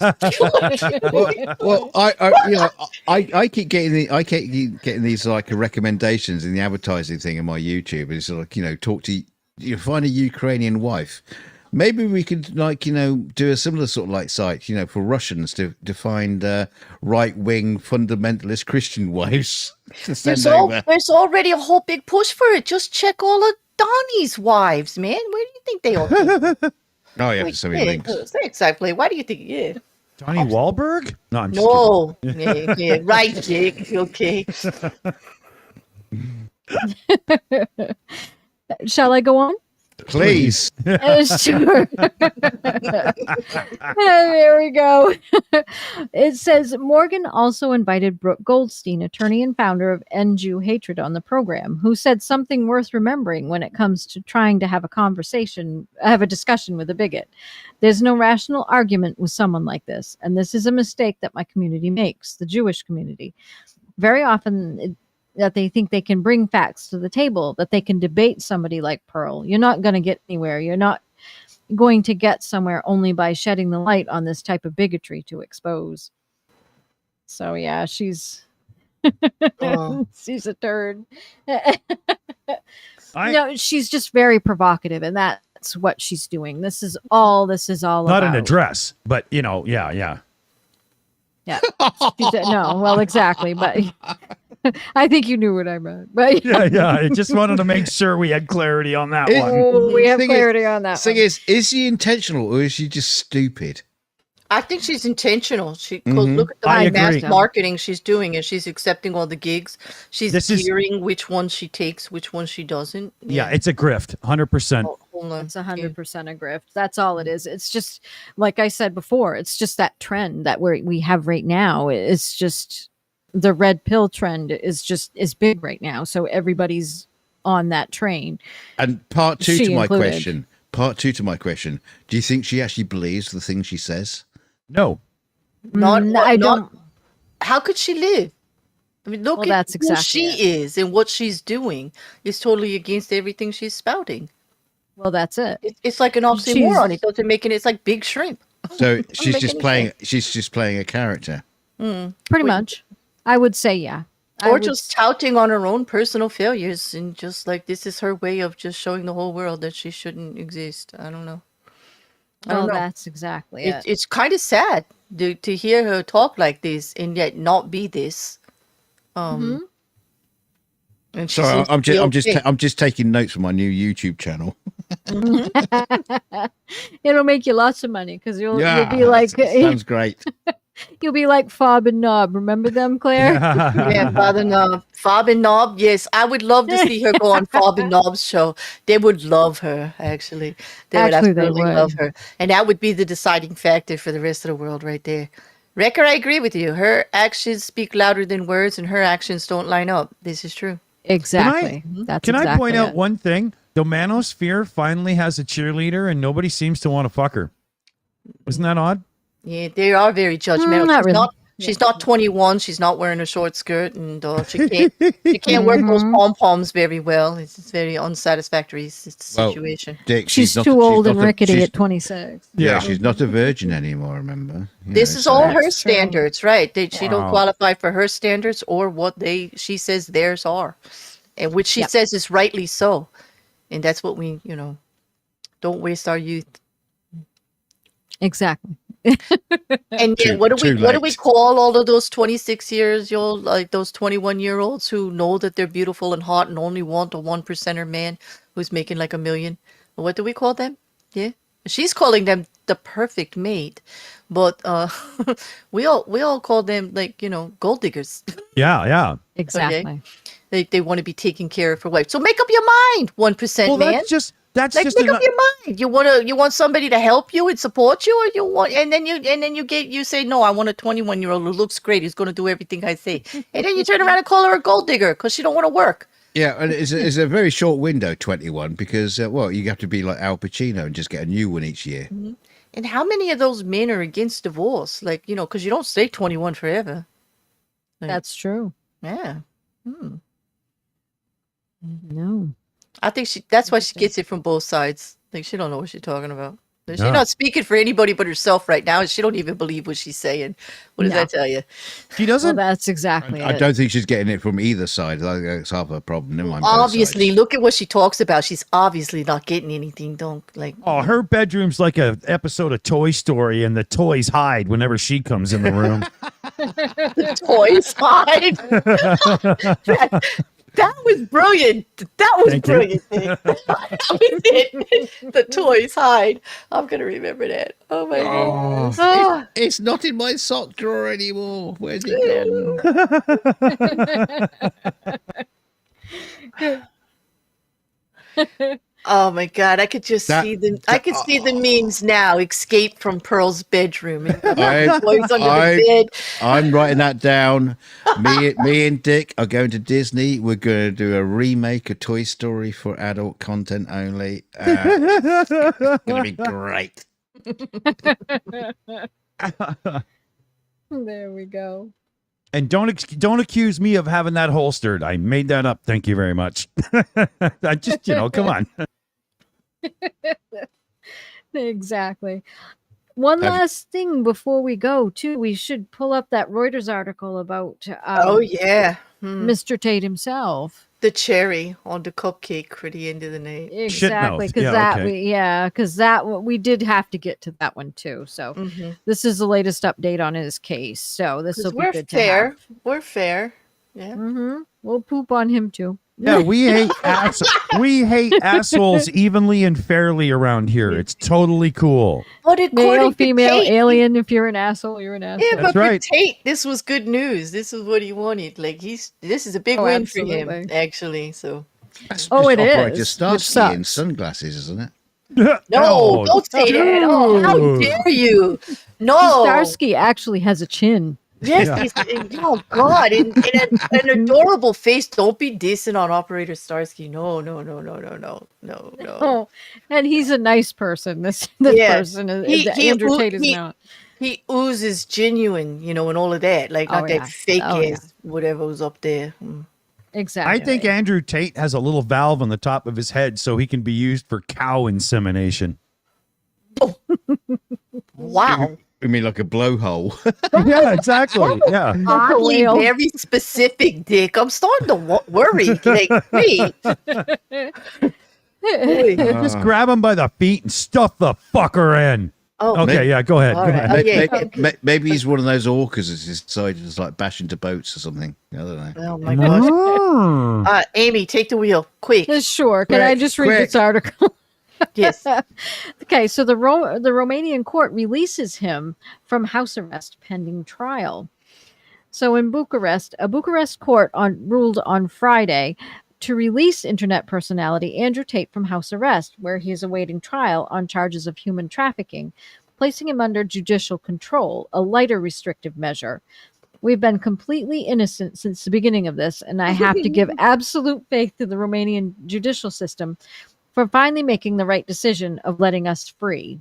well, I keep getting these like recommendations in the advertising thing in my YouTube. It's like, you know, find a Ukrainian wife. Maybe we could, like, you know, do a similar sort of like site, you know, for Russians to find right-wing fundamentalist Christian wives to send over. There's already a whole big push for it. Just check all of Donnie's wives, man. Where do you think they all be? Oh, yeah, so many links. Exactly. Why do you think? Yeah. Donnie Wahlberg? No, I'm just kidding. Yeah, right, Jake. Okay. Shall I go on? Please. Sure. There we go. It says Morgan also invited Brooke Goldstein, attorney and founder of End Jew Hatred, on the program, who said something worth remembering when it comes to trying to have a discussion with a bigot. There's no rational argument with someone like this, and this is a mistake that my community makes, the Jewish community. Very often that they think they can bring facts to the table, that they can debate somebody like Pearl. You're not going to get anywhere. You're not going to get somewhere only by shedding the light on this type of bigotry to expose. So yeah, she's she's a turd. No, she's just very provocative, and that's what she's doing. This is all not about. an address, but you know, yeah. Yeah. No, well, exactly, but I think you knew what I meant, but Yeah. I just wanted to make sure we had clarity on that one. oh, we have Thing clarity on that. Thing one. is she intentional or is she just stupid? I think she's intentional. Look at I the mass agree. marketing she's doing, and she's accepting all the gigs. She's This is- gearing which ones she takes, which ones she doesn't. Yeah, it's a grift, 100%. Hold on. It's 100% a grift. That's all it is. It's just like I said before. It's just that trend that we have right now. It's just the red pill trend is big right now. So everybody's on that train. And part two She to my included. question. Part two to my question. Do you think she actually believes the things she says? No. I don't. How could she live? I mean, look Well, at that's who exactly she it. is and what she's doing is totally against everything she's spouting. Well, that's it. It's like an oxymoron. It doesn't make it. It's like Big Shrimp. So she's make just any playing. She's just playing a character. Pretty much. I would say yeah. Or just touting on her own personal failures and just like this is her way of just showing the whole world that she shouldn't exist. I don't know. I don't know. That's exactly it. It's kind of sad to hear her talk like this and yet not be this. And she Sorry, seems to be okay. I'm just taking notes for my new YouTube channel. It'll make you lots of money because you'll Yeah, be like sounds great. you'll be like Fob and Knob. Remember them, Claire? Yeah, Fob and Knob. Yes, I would love to see her go on Fob and Knob's show. They would love her, actually. They would Actually, they absolutely would. love her. And that would be the deciding factor for the rest of the world right there. Wrecker, I agree with you. Her actions speak louder than words, and her actions don't line up. This is true. Exactly. That's Can exactly I point out it. one thing? The Manosphere finally has a cheerleader and nobody seems to want to fuck her. Isn't that odd? Yeah, they are very judgmental. Not really. She's not 21. She's not wearing a short skirt, and she can't work those pom poms very well. It's very unsatisfactory situation. Dick, She's not- too old not and a- rickety she's- at 26. Yeah, she's not a virgin anymore. Remember, This is all her That's true. standards, right? She don't Wow. qualify for her standards or what she says theirs are, and which she says is rightly so. And that's what we, don't waste our youth. Exactly. And Too- what do too we late. call all of those 26-year-olds, like those 21-year-olds who know that they're beautiful and hot and only want a 1%er man who's making like $1 million? What do we call them? Yeah, she's calling them the perfect mate, but we all call them like gold diggers. Yeah. Exactly. They want to be taken care of for wife. So make up your mind, 1% Well, man. that's just Make up your mind. You want somebody to help you and support you, or and then you say no. I want a 21-year-old who looks great. Who's going to do everything I say, and then you turn around and call her a gold digger because she don't want to work. Yeah, and it's a very short window, 21, because you have to be like Al Pacino and just get a new one each year. And how many of those men are against divorce? Like because you don't stay 21 forever. That's true. Yeah. No. I think that's why she gets it from both sides. Like she don't know what she's talking about. She's Yeah. not speaking for anybody but herself right now. She don't even believe what she's saying. What does that tell you? She Well, doesn't. that's exactly I it. don't think she's getting it from either side. I think that's half a problem. Never mind. both Obviously, sides. look at what she talks about. She's obviously not getting anything. Don't Oh, her bedroom's like a episode of Toy Story, and the toys hide whenever she comes in the room. toys hide. That was brilliant. That was Thank you. brilliant. Nick. That was it. The toys hide. I'm gonna remember that. Oh my god. Ah. It's not in my sock drawer anymore. Where's it gone? Oh my god, I could just That- see the see the memes now. Escape from Pearl's bedroom. And I- toys under I- the bed. I'm writing that down. Me and Dick are going to Disney. We're going to do a remake of Toy Story for adult content only. It's going to be great. There we go. And don't accuse me of having that holstered. I made that up. Thank you very much. I just, come on. Exactly. One last thing before we go, too. We should pull up that Reuters article about Oh yeah. Mr. Tate himself. The cherry on the cupcake for the end of the night. Exactly, Shitmouth. because Yeah, we did have to get to that one too. So this is the latest update on his case. So this will be We're good fair. to have. We're fair. Yeah. We'll poop on him too. Yeah, we hate assholes evenly and fairly around here. It's totally cool. But Male, according to female, Tate, alien. If you're an asshole, you're an asshole. yeah, That's but right. for Tate, this was good news. This is what he wanted. Like this is a big win for him, absolutely. actually. So That's Oh, just it Operator is, Starsky which sucks. in sunglasses, isn't it? no, Oh, don't say that. Oh, how dude. dare you? No. Starsky actually has a chin. Yes, Yeah. oh God, in an adorable face. Don't be dissing on Operator Starsky. No. Oh, and he's a nice person. This person, Andrew Tate is not. He oozes genuine, and all of that. Like not that fake ass whatever was up there. Exactly. I think Andrew Tate has a little valve on the top of his head so he can be used for cow insemination. Wow. You mean like a blowhole? Yeah, exactly. Yeah. Oddly very specific, Dick. I'm starting to worry. Like, wait. Just grab him by the feet and stuff the fucker in. Oh, okay, yeah, go ahead. All right. Maybe he's one of those orcas that's decided to like bash into boats or something. I don't know. Oh my gosh. Aimee, take the wheel, quick. Sure. Can I just read this article? Yes. Okay, so the Romanian court releases him from house arrest pending trial. So in Bucharest, a Bucharest court ruled on Friday to release internet personality Andrew Tate from house arrest, where he is awaiting trial on charges of human trafficking, placing him under judicial control, a lighter restrictive measure. We've been completely innocent since the beginning of this, and I have to give absolute faith to the Romanian judicial system for finally making the right decision of letting us free,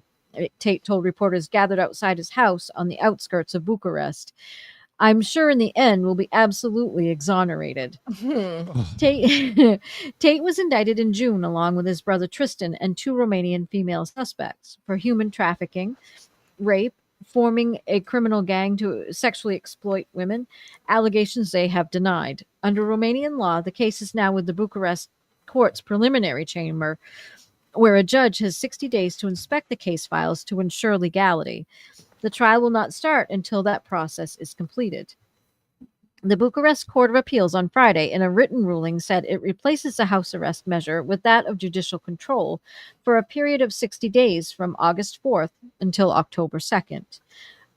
Tate told reporters gathered outside his house on the outskirts of Bucharest. I'm sure in the end we'll be absolutely exonerated. Tate was indicted in June along with his brother Tristan and 2 Romanian female suspects for human trafficking, rape, forming a criminal gang to sexually exploit women, allegations they have denied. Under Romanian law, the case is now with the Bucharest court's preliminary chamber, where a judge has 60 days to inspect the case files to ensure legality. The trial will not start until that process is completed. The Bucharest Court of Appeals on Friday, in a written ruling, said it replaces the house arrest measure with that of judicial control for a period of 60 days from August 4th until October 2nd.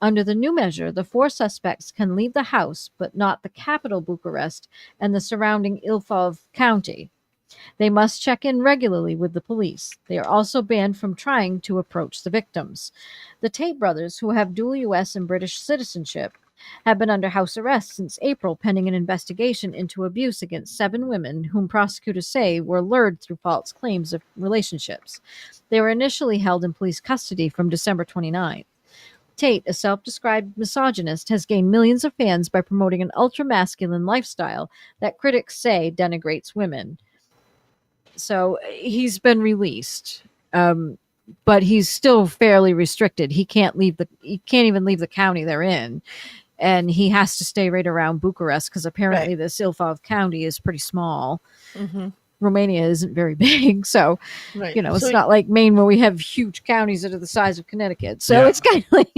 Under the new measure, the 4 suspects can leave the house, but not the capital Bucharest and the surrounding Ilfov County. They must check in regularly with the police. They are also banned from trying to approach the victims. The Tate brothers, who have dual U.S. and British citizenship, have been under house arrest since April, pending an investigation into abuse against 7 women whom prosecutors say were lured through false claims of relationships. They were initially held in police custody from December 29th. Tate, a self-described misogynist, has gained millions of fans by promoting an ultra-masculine lifestyle that critics say denigrates women. So he's been released, but he's still fairly restricted. He can't even leave the county they're in, and he has to stay right around Bucharest because apparently the Ilfov County is pretty small. Mm-hmm. Romania isn't very big, so it's not like Maine where we have huge counties that are the size of Connecticut. So it's kind of like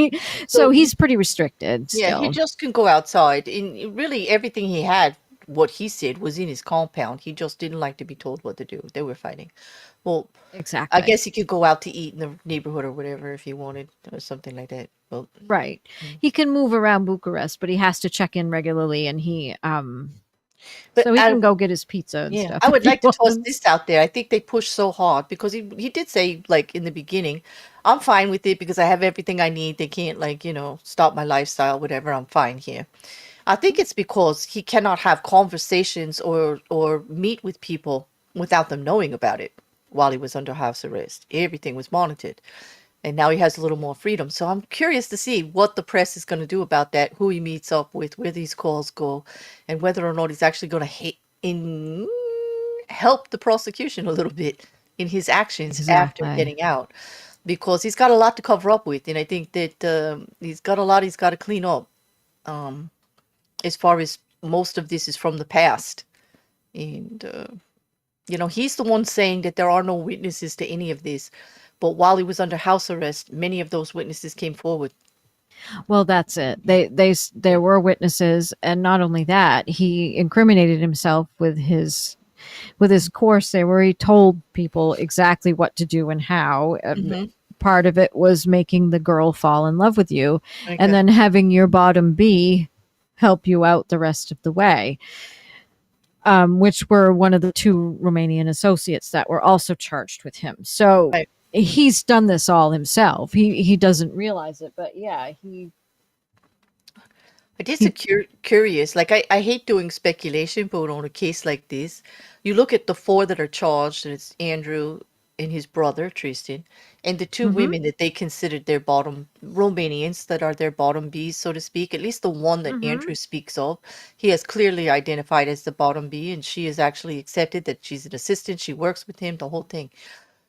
so he's pretty restricted. Still. Yeah, he just can go outside. And really, everything he had. What he said was in his compound. He just didn't like to be told what to do. They were fighting. Well, exactly. I guess he could go out to eat in the neighborhood or whatever if he wanted or something like that. Well, right. He can move around Bucharest, but he has to check in regularly, and so he can go get his pizza and stuff. I would like to toss this out there. I think they pushed so hard because he did say, like, in the beginning, I'm fine with it because I have everything I need. They can't, stop my lifestyle, whatever. I'm fine here. I think it's because he cannot have conversations or meet with people without them knowing about it while he was under house arrest. Everything was monitored. And now he has a little more freedom. So I'm curious to see what the press is going to do about that, who he meets up with, where these calls go, and whether or not he's actually going to help the prosecution a little bit in his actions after getting out. Because he's got a lot to cover up with. And I think that he's got a lot he's got to clean up. As far as most of this is from the past. And, he's the one saying that there are no witnesses to any of this. But while he was under house arrest, many of those witnesses came forward. Well, that's it. There were witnesses, and not only that, he incriminated himself with his course there, where he told people exactly what to do and how. Part of it was making the girl fall in love with you, and then having your bottom B help you out the rest of the way. Which were one of the 2 Romanian associates that were also charged with him. So he's done this all himself. He doesn't realize it, but yeah, It is curious. Like I hate doing speculation, but on a case like this, you look at the 4 that are charged, and it's Andrew and his brother Tristan, and the 2 women that they considered their bottom Romanians that are their bottom Bs, so to speak. At least the one that Andrew speaks of, he has clearly identified as the bottom B, and she has actually accepted that she's an assistant. She works with him, the whole thing.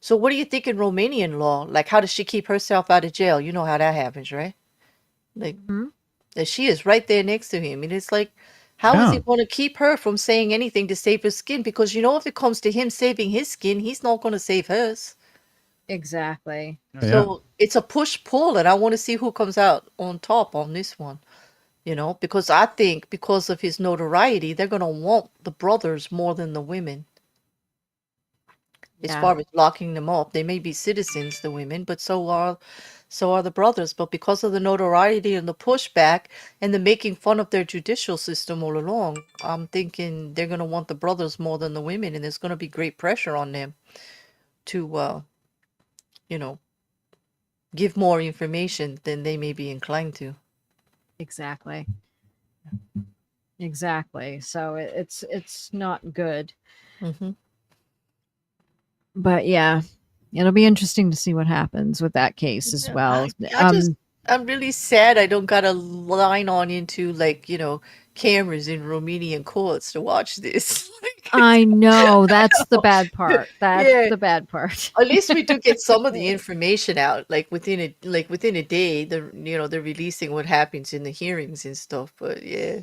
So what do you think in Romanian law? Like, how does she keep herself out of jail? You know how that happens, right? Like. That she is right there next to him. And it's like, how is he going to keep her from saying anything to save her skin? Because, if it comes to him saving his skin, he's not going to save hers. exactly. So it's a push-pull, and I want to see who comes out on top on this one. Because I think because of his notoriety, they're going to want the brothers more than the women. As far as locking them up. They may be citizens, the women, but so are the brothers. But because of the notoriety and the pushback and the making fun of their judicial system all along, I'm thinking they're going to want the brothers more than the women, and there's going to be great pressure on them to, give more information than they may be inclined to. Exactly. So it's not good. But yeah, it'll be interesting to see what happens with that case as well. I'm really sad I don't got a line on into cameras in Romanian courts to watch this. I know, that's the bad part. That's the bad part. At least we do get some of the information out, within a day. They're releasing what happens in the hearings and stuff. But yeah,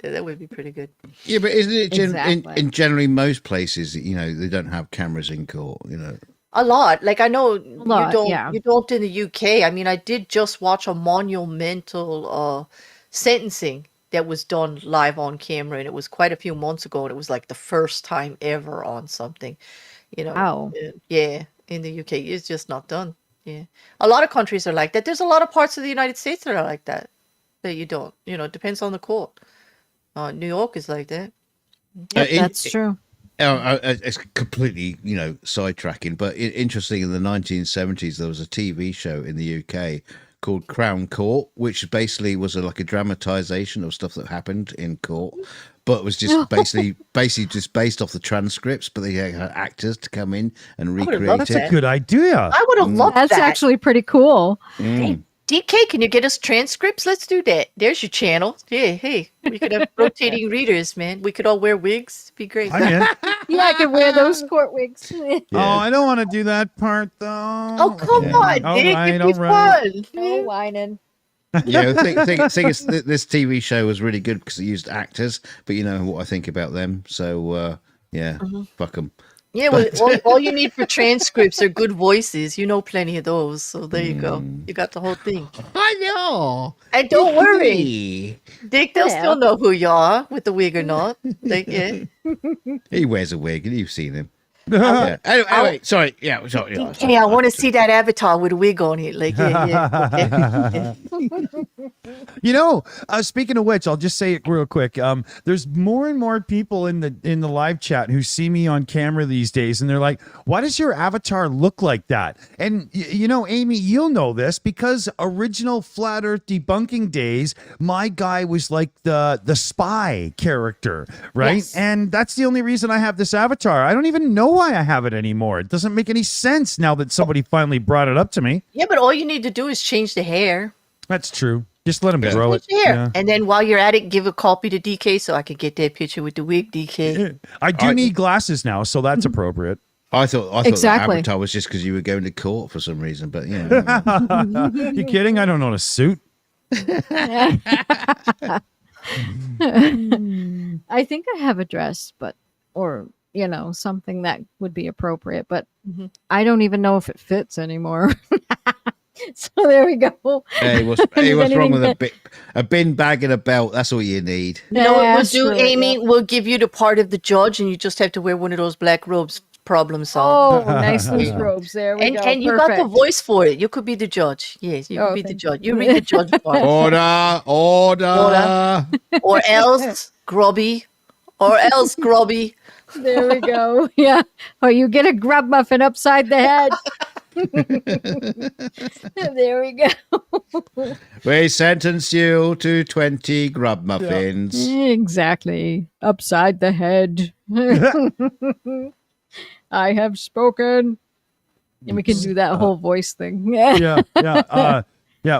that would be pretty good. Yeah, but isn't it Exactly. in generally most places, they don't have cameras in court, A lot. Like I know you don't in the UK. I mean, I did just watch a monumental sentencing that was done live on camera, and it was quite a few months ago, and it was like the first time ever on something. Wow. Yeah, in the UK, it's just not done. Yeah. A lot of countries are like that. There's a lot of parts of the United States that are like that you don't. It depends on the court. New York is like that. Yep, that's true. It's completely, sidetracking, but interesting. In the 1970s, there was a TV show in the UK called Crown Court, which basically was like a dramatization of stuff that happened in court, but it was just basically just based off the transcripts. But they had actors to come in and recreate That's a good idea. I would have loved that. That's actually pretty cool. DK, can you get us transcripts? Let's do that. There's your channel. Yeah, hey, we could have rotating readers, man. We could all wear wigs. It'd be great. Yeah, I could wear those court wigs. Oh, I don't want to do that part, though. Oh, come on, Dick. It'd be fun. No whining. Yeah, the thing is, this TV show was really good because it used actors, but you know what I think about them. So, fuck them. Yeah, well, all you need for transcripts are good voices. You know plenty of those. So there you go. You got the whole thing. I know. And don't worry, Dick, they'll still know who you are with the wig or not. He wears a wig, and you've seen him. Anyway, sorry. Hey, I want to see that avatar with a wig on it. Speaking of which, I'll just say it real quick. There's more and more people in the live chat who see me on camera these days, and they're like, "Why does your avatar look like that?" And Aimée, you'll know this because original Flat Earth debunking days, my guy was like the spy character, right? Yes. And that's the only reason I have this avatar. I don't even know why I have it anymore. It doesn't make any sense now that somebody finally brought it up to me. Yeah, but all you need to do is change the hair. That's true. Just let him grow it. Yeah. And then while you're at it, give a copy to DK so I could get that picture with the wig, DK. I do need glasses now, so that's appropriate. I thought the avatar was just because you were going to court for some reason, but You kidding? I don't own a suit. I think I have a dress, or something that would be appropriate, but I don't even know if it fits anymore. So there we go. Hey, what's wrong with a bin bag and a belt? That's all you need. You know what we'll That's do, true, Amy? yeah. We'll give you the part of the judge, and you just have to wear one of those black robes. Problem solved. Oh, nice loose robes. There we go. And you got the voice for it. You could be the judge. Yes, you could be the judge. You read the judge part. Order. Or else grubby. There we go. Yeah. Or you get a grub muffin upside the head. There we go. We sentence you to 20 grub muffins. Exactly. Upside the head. I have spoken. And we can do that whole voice thing. Yeah.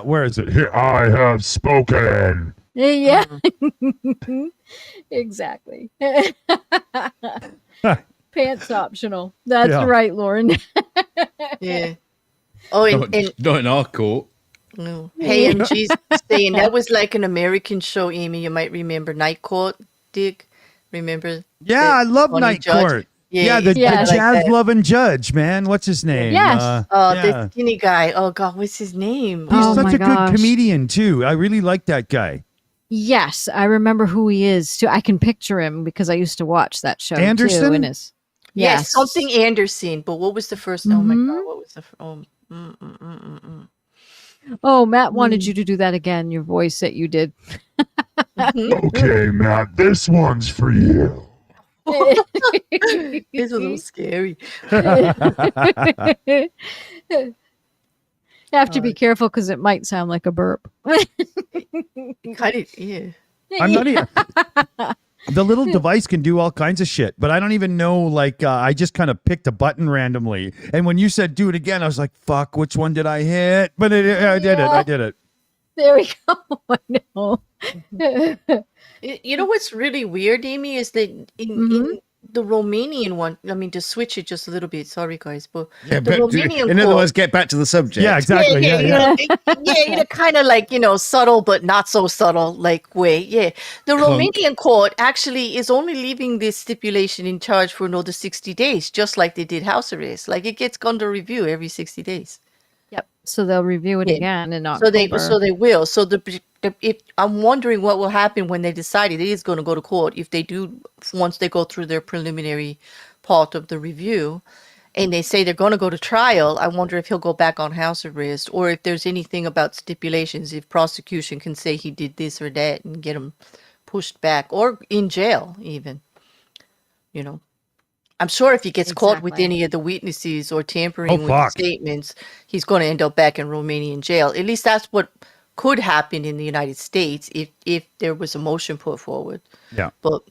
Where is it? Here, I have spoken. Yeah. Exactly. Pants optional. That's right, Lauren. Yeah. Oh, and Not in our court. no. Hey, and she's saying that was like an American show, Amy. You might remember Night Court, Dick. Remember? Yeah, I love funny Night judge? Court. Yeah, Yeah, the Yeah, like jazz-loving judge, man. What's his name? Yes. the skinny guy. Oh God, what's his name? He's Oh such my a gosh. good comedian, too. I really like that guy. Yes, I remember who he is too. I can picture him because I used to watch that show Anderson? too. And his, Yes, something Anderson. But what was the first? Oh my God, what was the? Oh, Matt wanted you to do that again. Your voice that you did. Okay, Matt, this one's for you. It's a little scary. You have to be careful because it might sound like a burp. Kind of, yeah. I'm not even. The little device can do all kinds of shit, but I don't even know. Like, I just kind of picked a button randomly, and when you said "do it again," I was like, "Fuck, which one did I hit?" But I did it. I did it. There we go. I know. You know what's really weird, Amy, is that in the Romanian one, I mean, to switch it just a little bit, sorry guys, but Yeah, the Romanian in other court- words, get back to the subject. Yeah, exactly. Yeah. Kind of like, subtle but not so subtle, like way. Yeah. The Clunk. Romanian court actually is only leaving this stipulation in charge for another 60 days, just like they did house arrest. Like it gets under review every 60 days. Yep. So they'll review it Yeah. again in So October. they will. So if I'm wondering what will happen when they decide it is going to go to court, if they do, once they go through their preliminary part of the review and they say they're going to go to trial, I wonder if he'll go back on house arrest, or if there's anything about stipulations, if prosecution can say he did this or that and get him pushed back, or in jail even. I'm sure if he gets caught with Exactly. any of the witnesses or tampering Oh, with fuck. the statements, he's going to end up back in Romanian jail. At least that's what could happen in the United States if there was a motion put forward. Yeah. But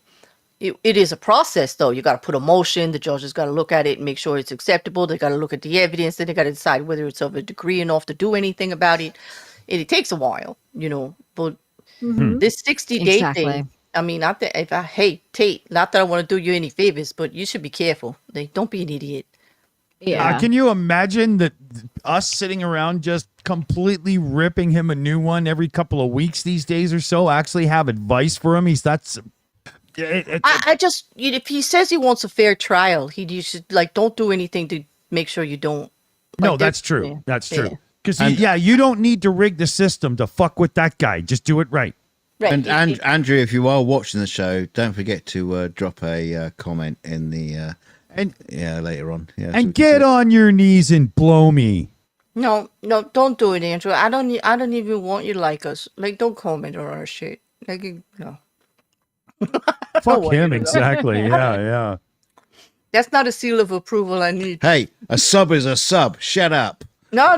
it is a process, though. You got to put a motion. The judge has got to look at it and make sure it's acceptable. They got to look at the evidence. Then they got to decide whether it's of a degree enough to do anything about it. It takes a while, But this 60-day Exactly. thing, I mean, hey, Tate, not that I want to do you any favors, but you should be careful. Don't be an idiot. Yeah. Can you imagine that us sitting around just completely ripping him a new one every couple of weeks these days or so? Actually, have advice for him. I just, if he says he wants a fair trial, you should don't do anything to make sure you don't. No, that's true. That's true. Yeah. Because you don't need to rig the system to fuck with that guy. Just do it right. Right. And Andrew, if you are watching the show, don't forget to drop a comment in the later on. Yeah, And get on your knees and blow me. No, don't do it, Andrew. I don't even want you to like us. Don't comment on our shit. No. Fuck him, exactly. Yeah. That's not a seal of approval I need. Hey, a sub is a sub. Shut up. No,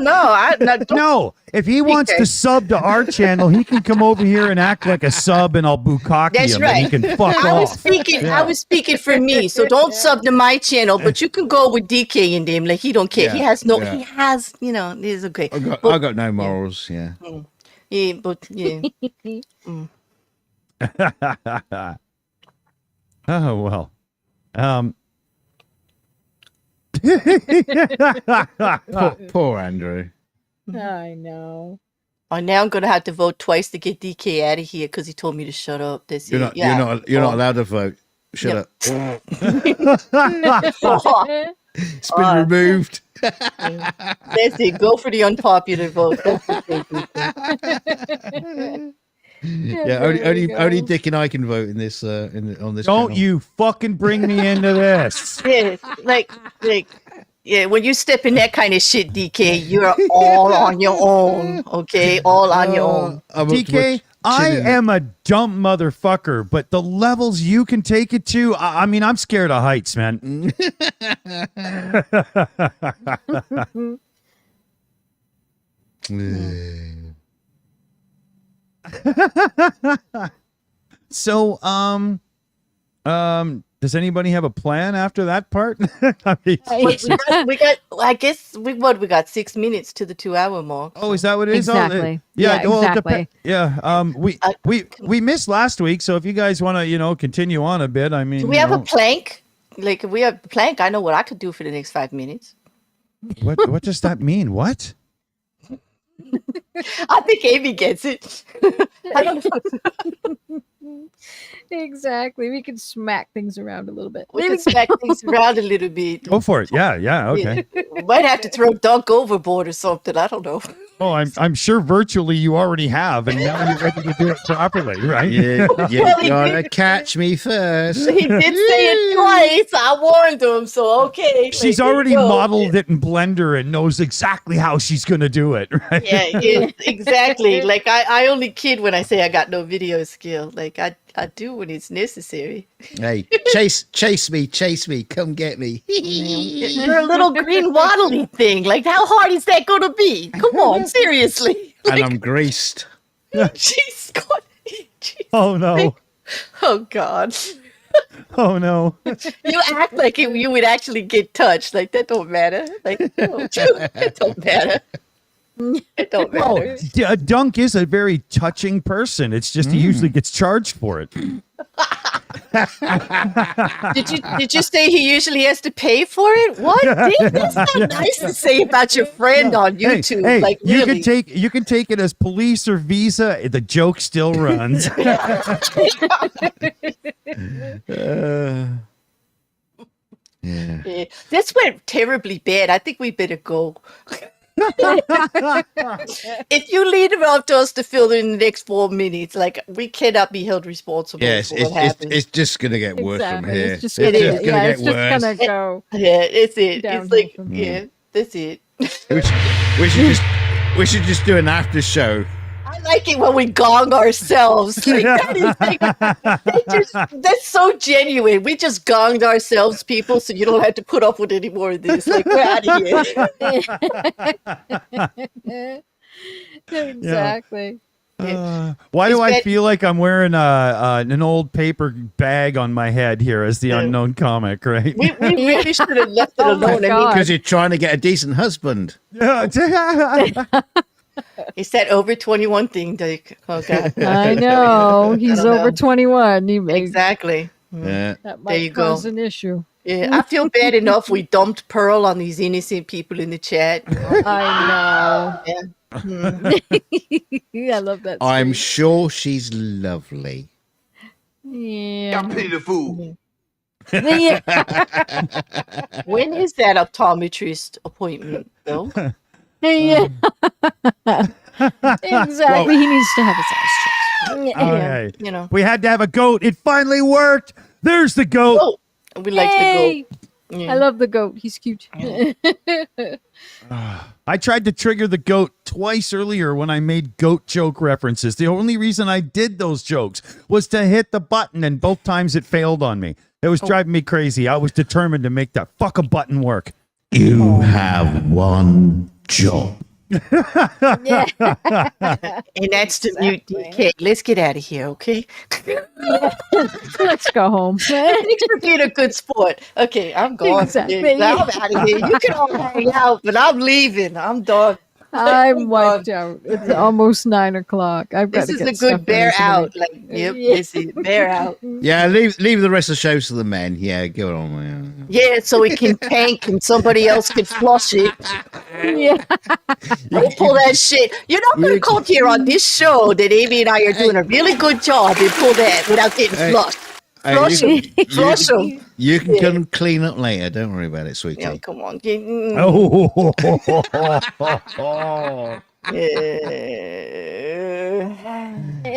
don't. No, if he wants to sub to our channel, he can come over here and act like a sub, and I'll bukkake That's him, right. and he can fuck I was off. speaking. I was speaking for me, so don't sub to my channel. But you can go with DK and them. He don't care. Yeah, He has no. yeah. He has. It's okay. I got no morals. Yeah. Yeah, but yeah. Oh well. Poor Andrew. I know. Now I'm gonna have to vote twice to get DK out of here because he told me to shut up. That's You're it. not. Yeah. You're not allowed to vote. Shut up. It's been removed. That's it. Go for the unpopular vote. That's the thing. Yeah, only Dick and I can vote in this on this. Don't channel. you fucking bring me into this. Yeah, yeah, when you step in that kind of shit, DK, you're all on your own. Okay, all on your own. DK, I am a dumb motherfucker, but the levels you can take it to, I mean, I'm scared of heights, man. So, does anybody have a plan after that part? I mean, we got. I guess we got 6 minutes to the 2-hour mark. oh, is that what it is? Exactly. Oh, yeah. Well, exactly. we missed last week, so if you guys want to, continue on a bit, I mean, Do we have a plank? Like, if we have a plank, I know what I could do for the next 5 minutes. what does that mean? What? I think Amy gets it. I don't know. Exactly. We can smack things around a little bit. We can smack things around a little bit. Go for it. Yeah. Okay. We might have to throw Dunk overboard or something. I don't know. Oh, I'm sure virtually you already have, and now you're ready to do it properly, right? Yeah, you gotta catch me first. He did say it twice. I warned him, so okay. She's like, already modeled it in Blender and knows exactly how she's gonna do it, right? Yeah, exactly. Like I only kid when I say I got no video skill. Like I do when it's necessary. Hey, chase me, come get me. You're a little green waddly thing. Like, how hard is that going to be? Come on, seriously. And I'm greased. She's got. Oh no! Oh God! Oh no! You act like you would actually get touched. Like that don't matter. Like it don't matter. It don't matter. Well, Dunk is a very touching person. It's just he usually gets charged for it. Did you say he usually has to pay for it? What? That's not nice to say about your friend on YouTube. Hey, like you really. can take it as police or Visa. The joke still runs. Yeah. This went terribly bad. I think we better go. If you leave it up to us to fill in the next 4 minutes, like we cannot be held responsible Yes, for what happens. it's just gonna get worse from Exactly. here. It's just It gonna, is. yeah, get it's just worse. gonna go. Yeah, it's it. Downhill It's like from here. that's it. We should just do an after show. I like it when we gong ourselves. Like, that is like, that's so genuine. We just gonged ourselves, people, so you don't have to put up with any more of this. Like, we're out of here. Exactly. Why do I feel like I'm wearing an old paper bag on my head here as the unknown comic, right? We really should have left it alone. I mean, God. Because you're trying to get a decent husband. it's that over 21 thing, Dick. Oh God. I know. He's I don't over know. 21. Exactly. Yeah. That There might you go. cause an issue. Yeah, I feel bad enough we dumped Pearl on these innocent people in the chat. I Yeah. know. I love that. I'm sure she's lovely. Yeah. pity the fool. Yeah. When is that optometrist appointment, though? Yeah. Exactly. He needs to have his eyes checked. Okay. You know. We had to have a goat. It finally worked. There's the goat. Oh, we like to Yay! go. Yeah. I love the goat. He's cute. I tried to trigger the goat twice earlier when I made goat joke references. The only reason I did those jokes was to hit the button, and both times it failed on me. It was driving me crazy. I was determined to make that fucking button work. You have one job. Yeah. And that's the new DK. Let's get out of here, okay? Let's go home. Thanks for being a good sport. Okay, I'm going. Exactly. I'm out of here. You can all hang out, but I'm leaving. I'm done. I'm wiped out. It's almost 9 o'clock. I've got This to is get a good stuff bear ready tonight. out. Like, yep, Yeah. this is bear out. Yeah, leave the rest of the shows to the men. Yeah, go on. Yeah, so it can tank and somebody else can flush it. Yeah. Don't pull that shit. You're not going to come here on this show that Amy and I are doing a really good job and pull that without getting flushed. Flush them. Flush them. You can come clean up later. Don't worry about it, sweetie. Yeah, come on. Oh. Yeah.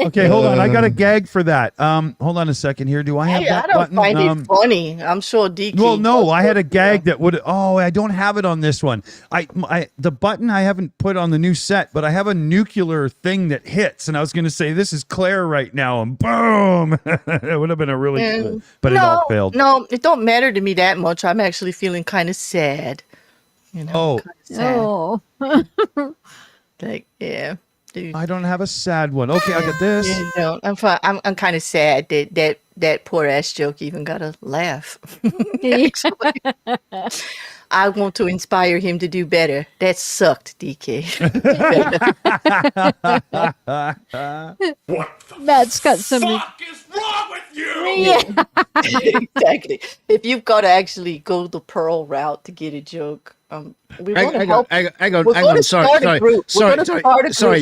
Okay, hold on. I got a gag for that. Hold on a second here. Do I have Hey, that I don't button? find it funny. I'm sure DK. Well, no, I had a gag that would. Oh, I don't have it on this one. The button I haven't put on the new set, but I have a nuclear thing that hits, and I was going to say this is Claire right now, and boom, it would have been a really good, but it all failed. No, it don't matter to me that much. I'm actually feeling kind of sad. You know, Oh. like yeah. Dude. I don't have a sad one. Okay, I got this. Yeah, no, I'm fine. I'm kind of sad that poor ass joke even got a laugh. Actually, I want to inspire him to do better. That sucked, DK. Matt's got some. Fuck is wrong with you? Yeah. Exactly. If you've got to actually go the Pearl route to get a joke, we want to help. Hang on. Sorry,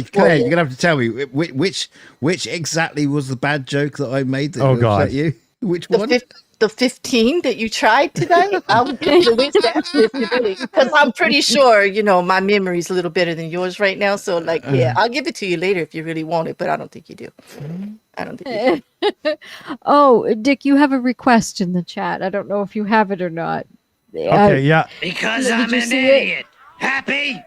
Claire. You're gonna have to tell me which exactly was the bad joke that I made that upset you. Which one? The 15 that you tried today. I'll give you that because I'm pretty sure my memory's a little better than yours right now. So I'll give it to you later if you really want it, but I don't think you do. I don't think you do. Oh, Dick, you have a request in the chat. I don't know if you have it or not. Okay, yeah. Because I'm an idiot. Happy?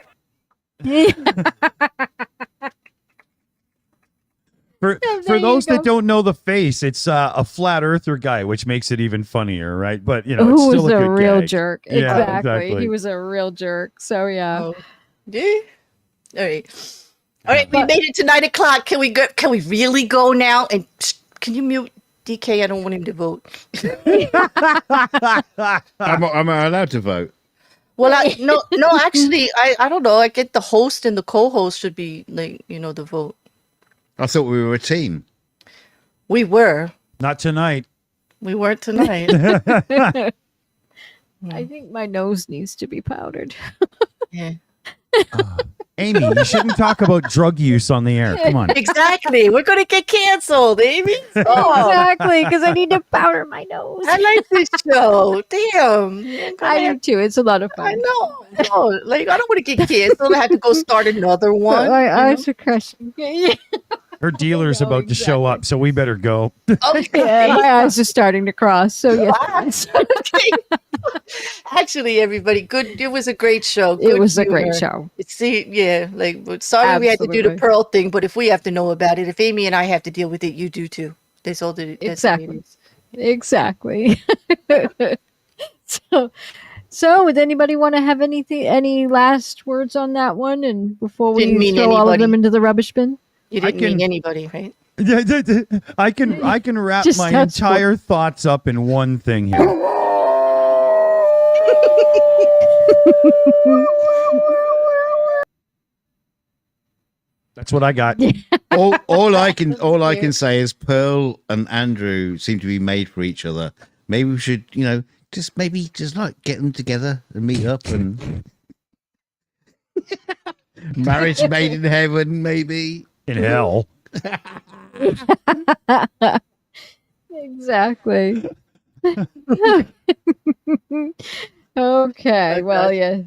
For those that don't know the face, it's a flat earther guy, which makes it even funnier, right? But it's who still was a good real gag. jerk. Yeah, Exactly. He was a real jerk. So yeah. Oh, yeah. All right. We made it to 9 o'clock. Can we go? Can we really go now? And can you mute DK? I don't want him to vote. I'm allowed to vote. Well, no. Actually, I don't know. I get the host and the co-host should be the vote. I thought we were a team. We were. Not tonight. We weren't tonight. I think my nose needs to be powdered. Yeah. Amy, you shouldn't talk about drug use on the air. Come on. Exactly. We're going to get canceled, Amy. Oh, Exactly, because I need to powder my nose. I like this show. Damn. I do too. It's a lot of fun. I know. No, I don't want to get canceled. I have to go start another one. My eyes are crushing. Her dealer's about to show up, so we better go. Okay. Yeah, my eyes are starting to cross. So yes. Okay. Actually, everybody, good. It was a great show. Good It was a humor. great show. See, yeah, sorry we had to do the Absolutely. Pearl thing, but if we have to know about it, if Amy and I have to deal with it, you do too. That's all the Exactly. Exactly. So would anybody want to have any last words on that one? And before we Didn't mean throw all of anybody. them into the rubbish bin? You didn't mean anybody, right? I can wrap Just my that's entire thoughts up in one thing here. That's what I got. all I can say is Pearl and Andrew seem to be made for each other. Maybe we should, just get them together and meet up and marriage made in heaven, maybe In hell. Exactly. Okay. Well, yeah.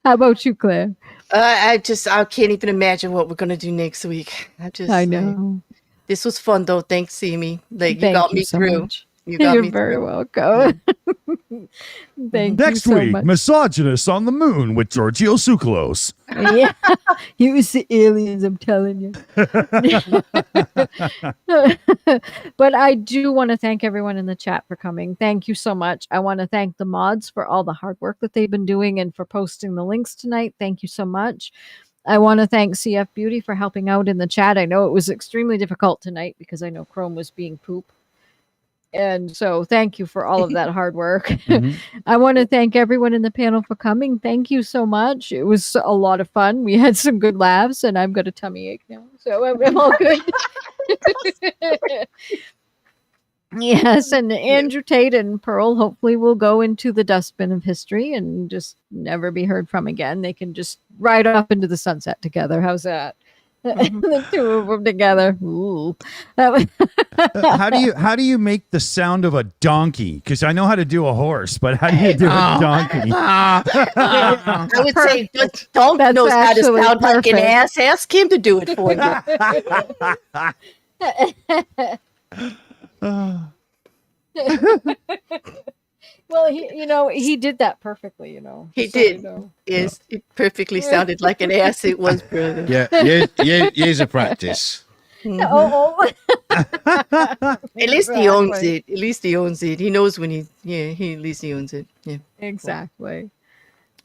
How about you, Claire? I can't even imagine what we're gonna do next week. I know. This was fun though. Thanks, Amy. You Thank got you me so through. much. You got You're me very through. welcome. Thank Next you so week, much. Misogynist on the Moon with Giorgio Tsoukalos. Yeah, it was the aliens, I'm telling you. But I do want to thank everyone in the chat for coming. Thank you so much. I want to thank the mods for all the hard work that they've been doing and for posting the links tonight. Thank you so much. I want to thank CF Beauty for helping out in the chat. I know it was extremely difficult tonight because I know Chrome was being poop. And so thank you for all of that hard work. Mhm. I want to thank everyone in the panel for coming. Thank you so much. It was a lot of fun. We had some good laughs, and I've got a tummy ache now. So I'm all good. Yes, and Andrew Tate and Pearl hopefully will go into the dustbin of history and just never be heard from again. They can just ride off into the sunset together. How's that? The two of them together. Ooh. That was How do you make the sound of a donkey? Because I know how to do a horse, but how do you do a donkey? I would say Dunk That's knows how to actually sound like an perfect. ass. Ask him to do it for you. well, he did that perfectly. He just so you did. know. Yes, it perfectly sounded like an ass. It was brilliant. Years of practice. Oh. At least he owns Exactly. it. At least he owns it. He knows when he at least he owns it. Yeah. Exactly.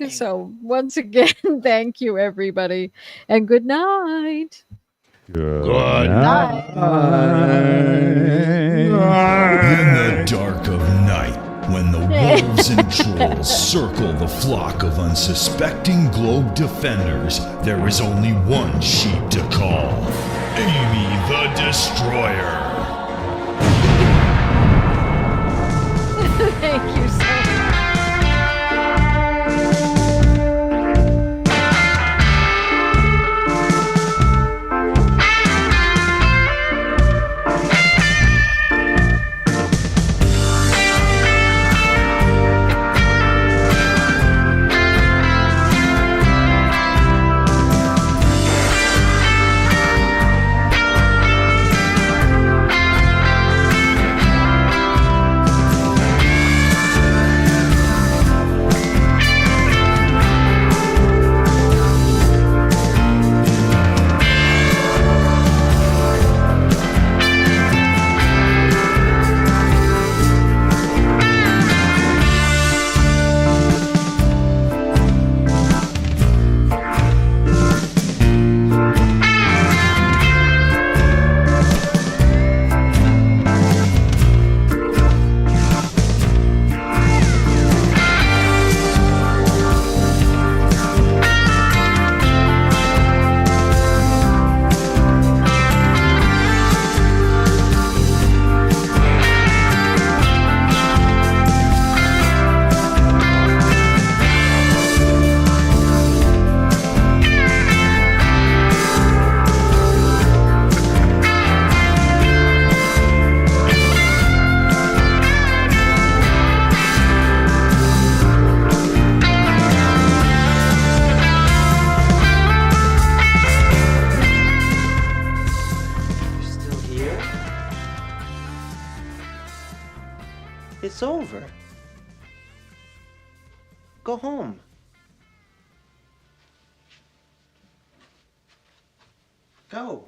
So once again, thank you everybody, and good night. Good In the dark of night, when the wolves and trolls circle the flock of unsuspecting globe defenders, there is only one sheep to call: Aimée the Destroyer. Thank you so much. It's over. Go home. Go.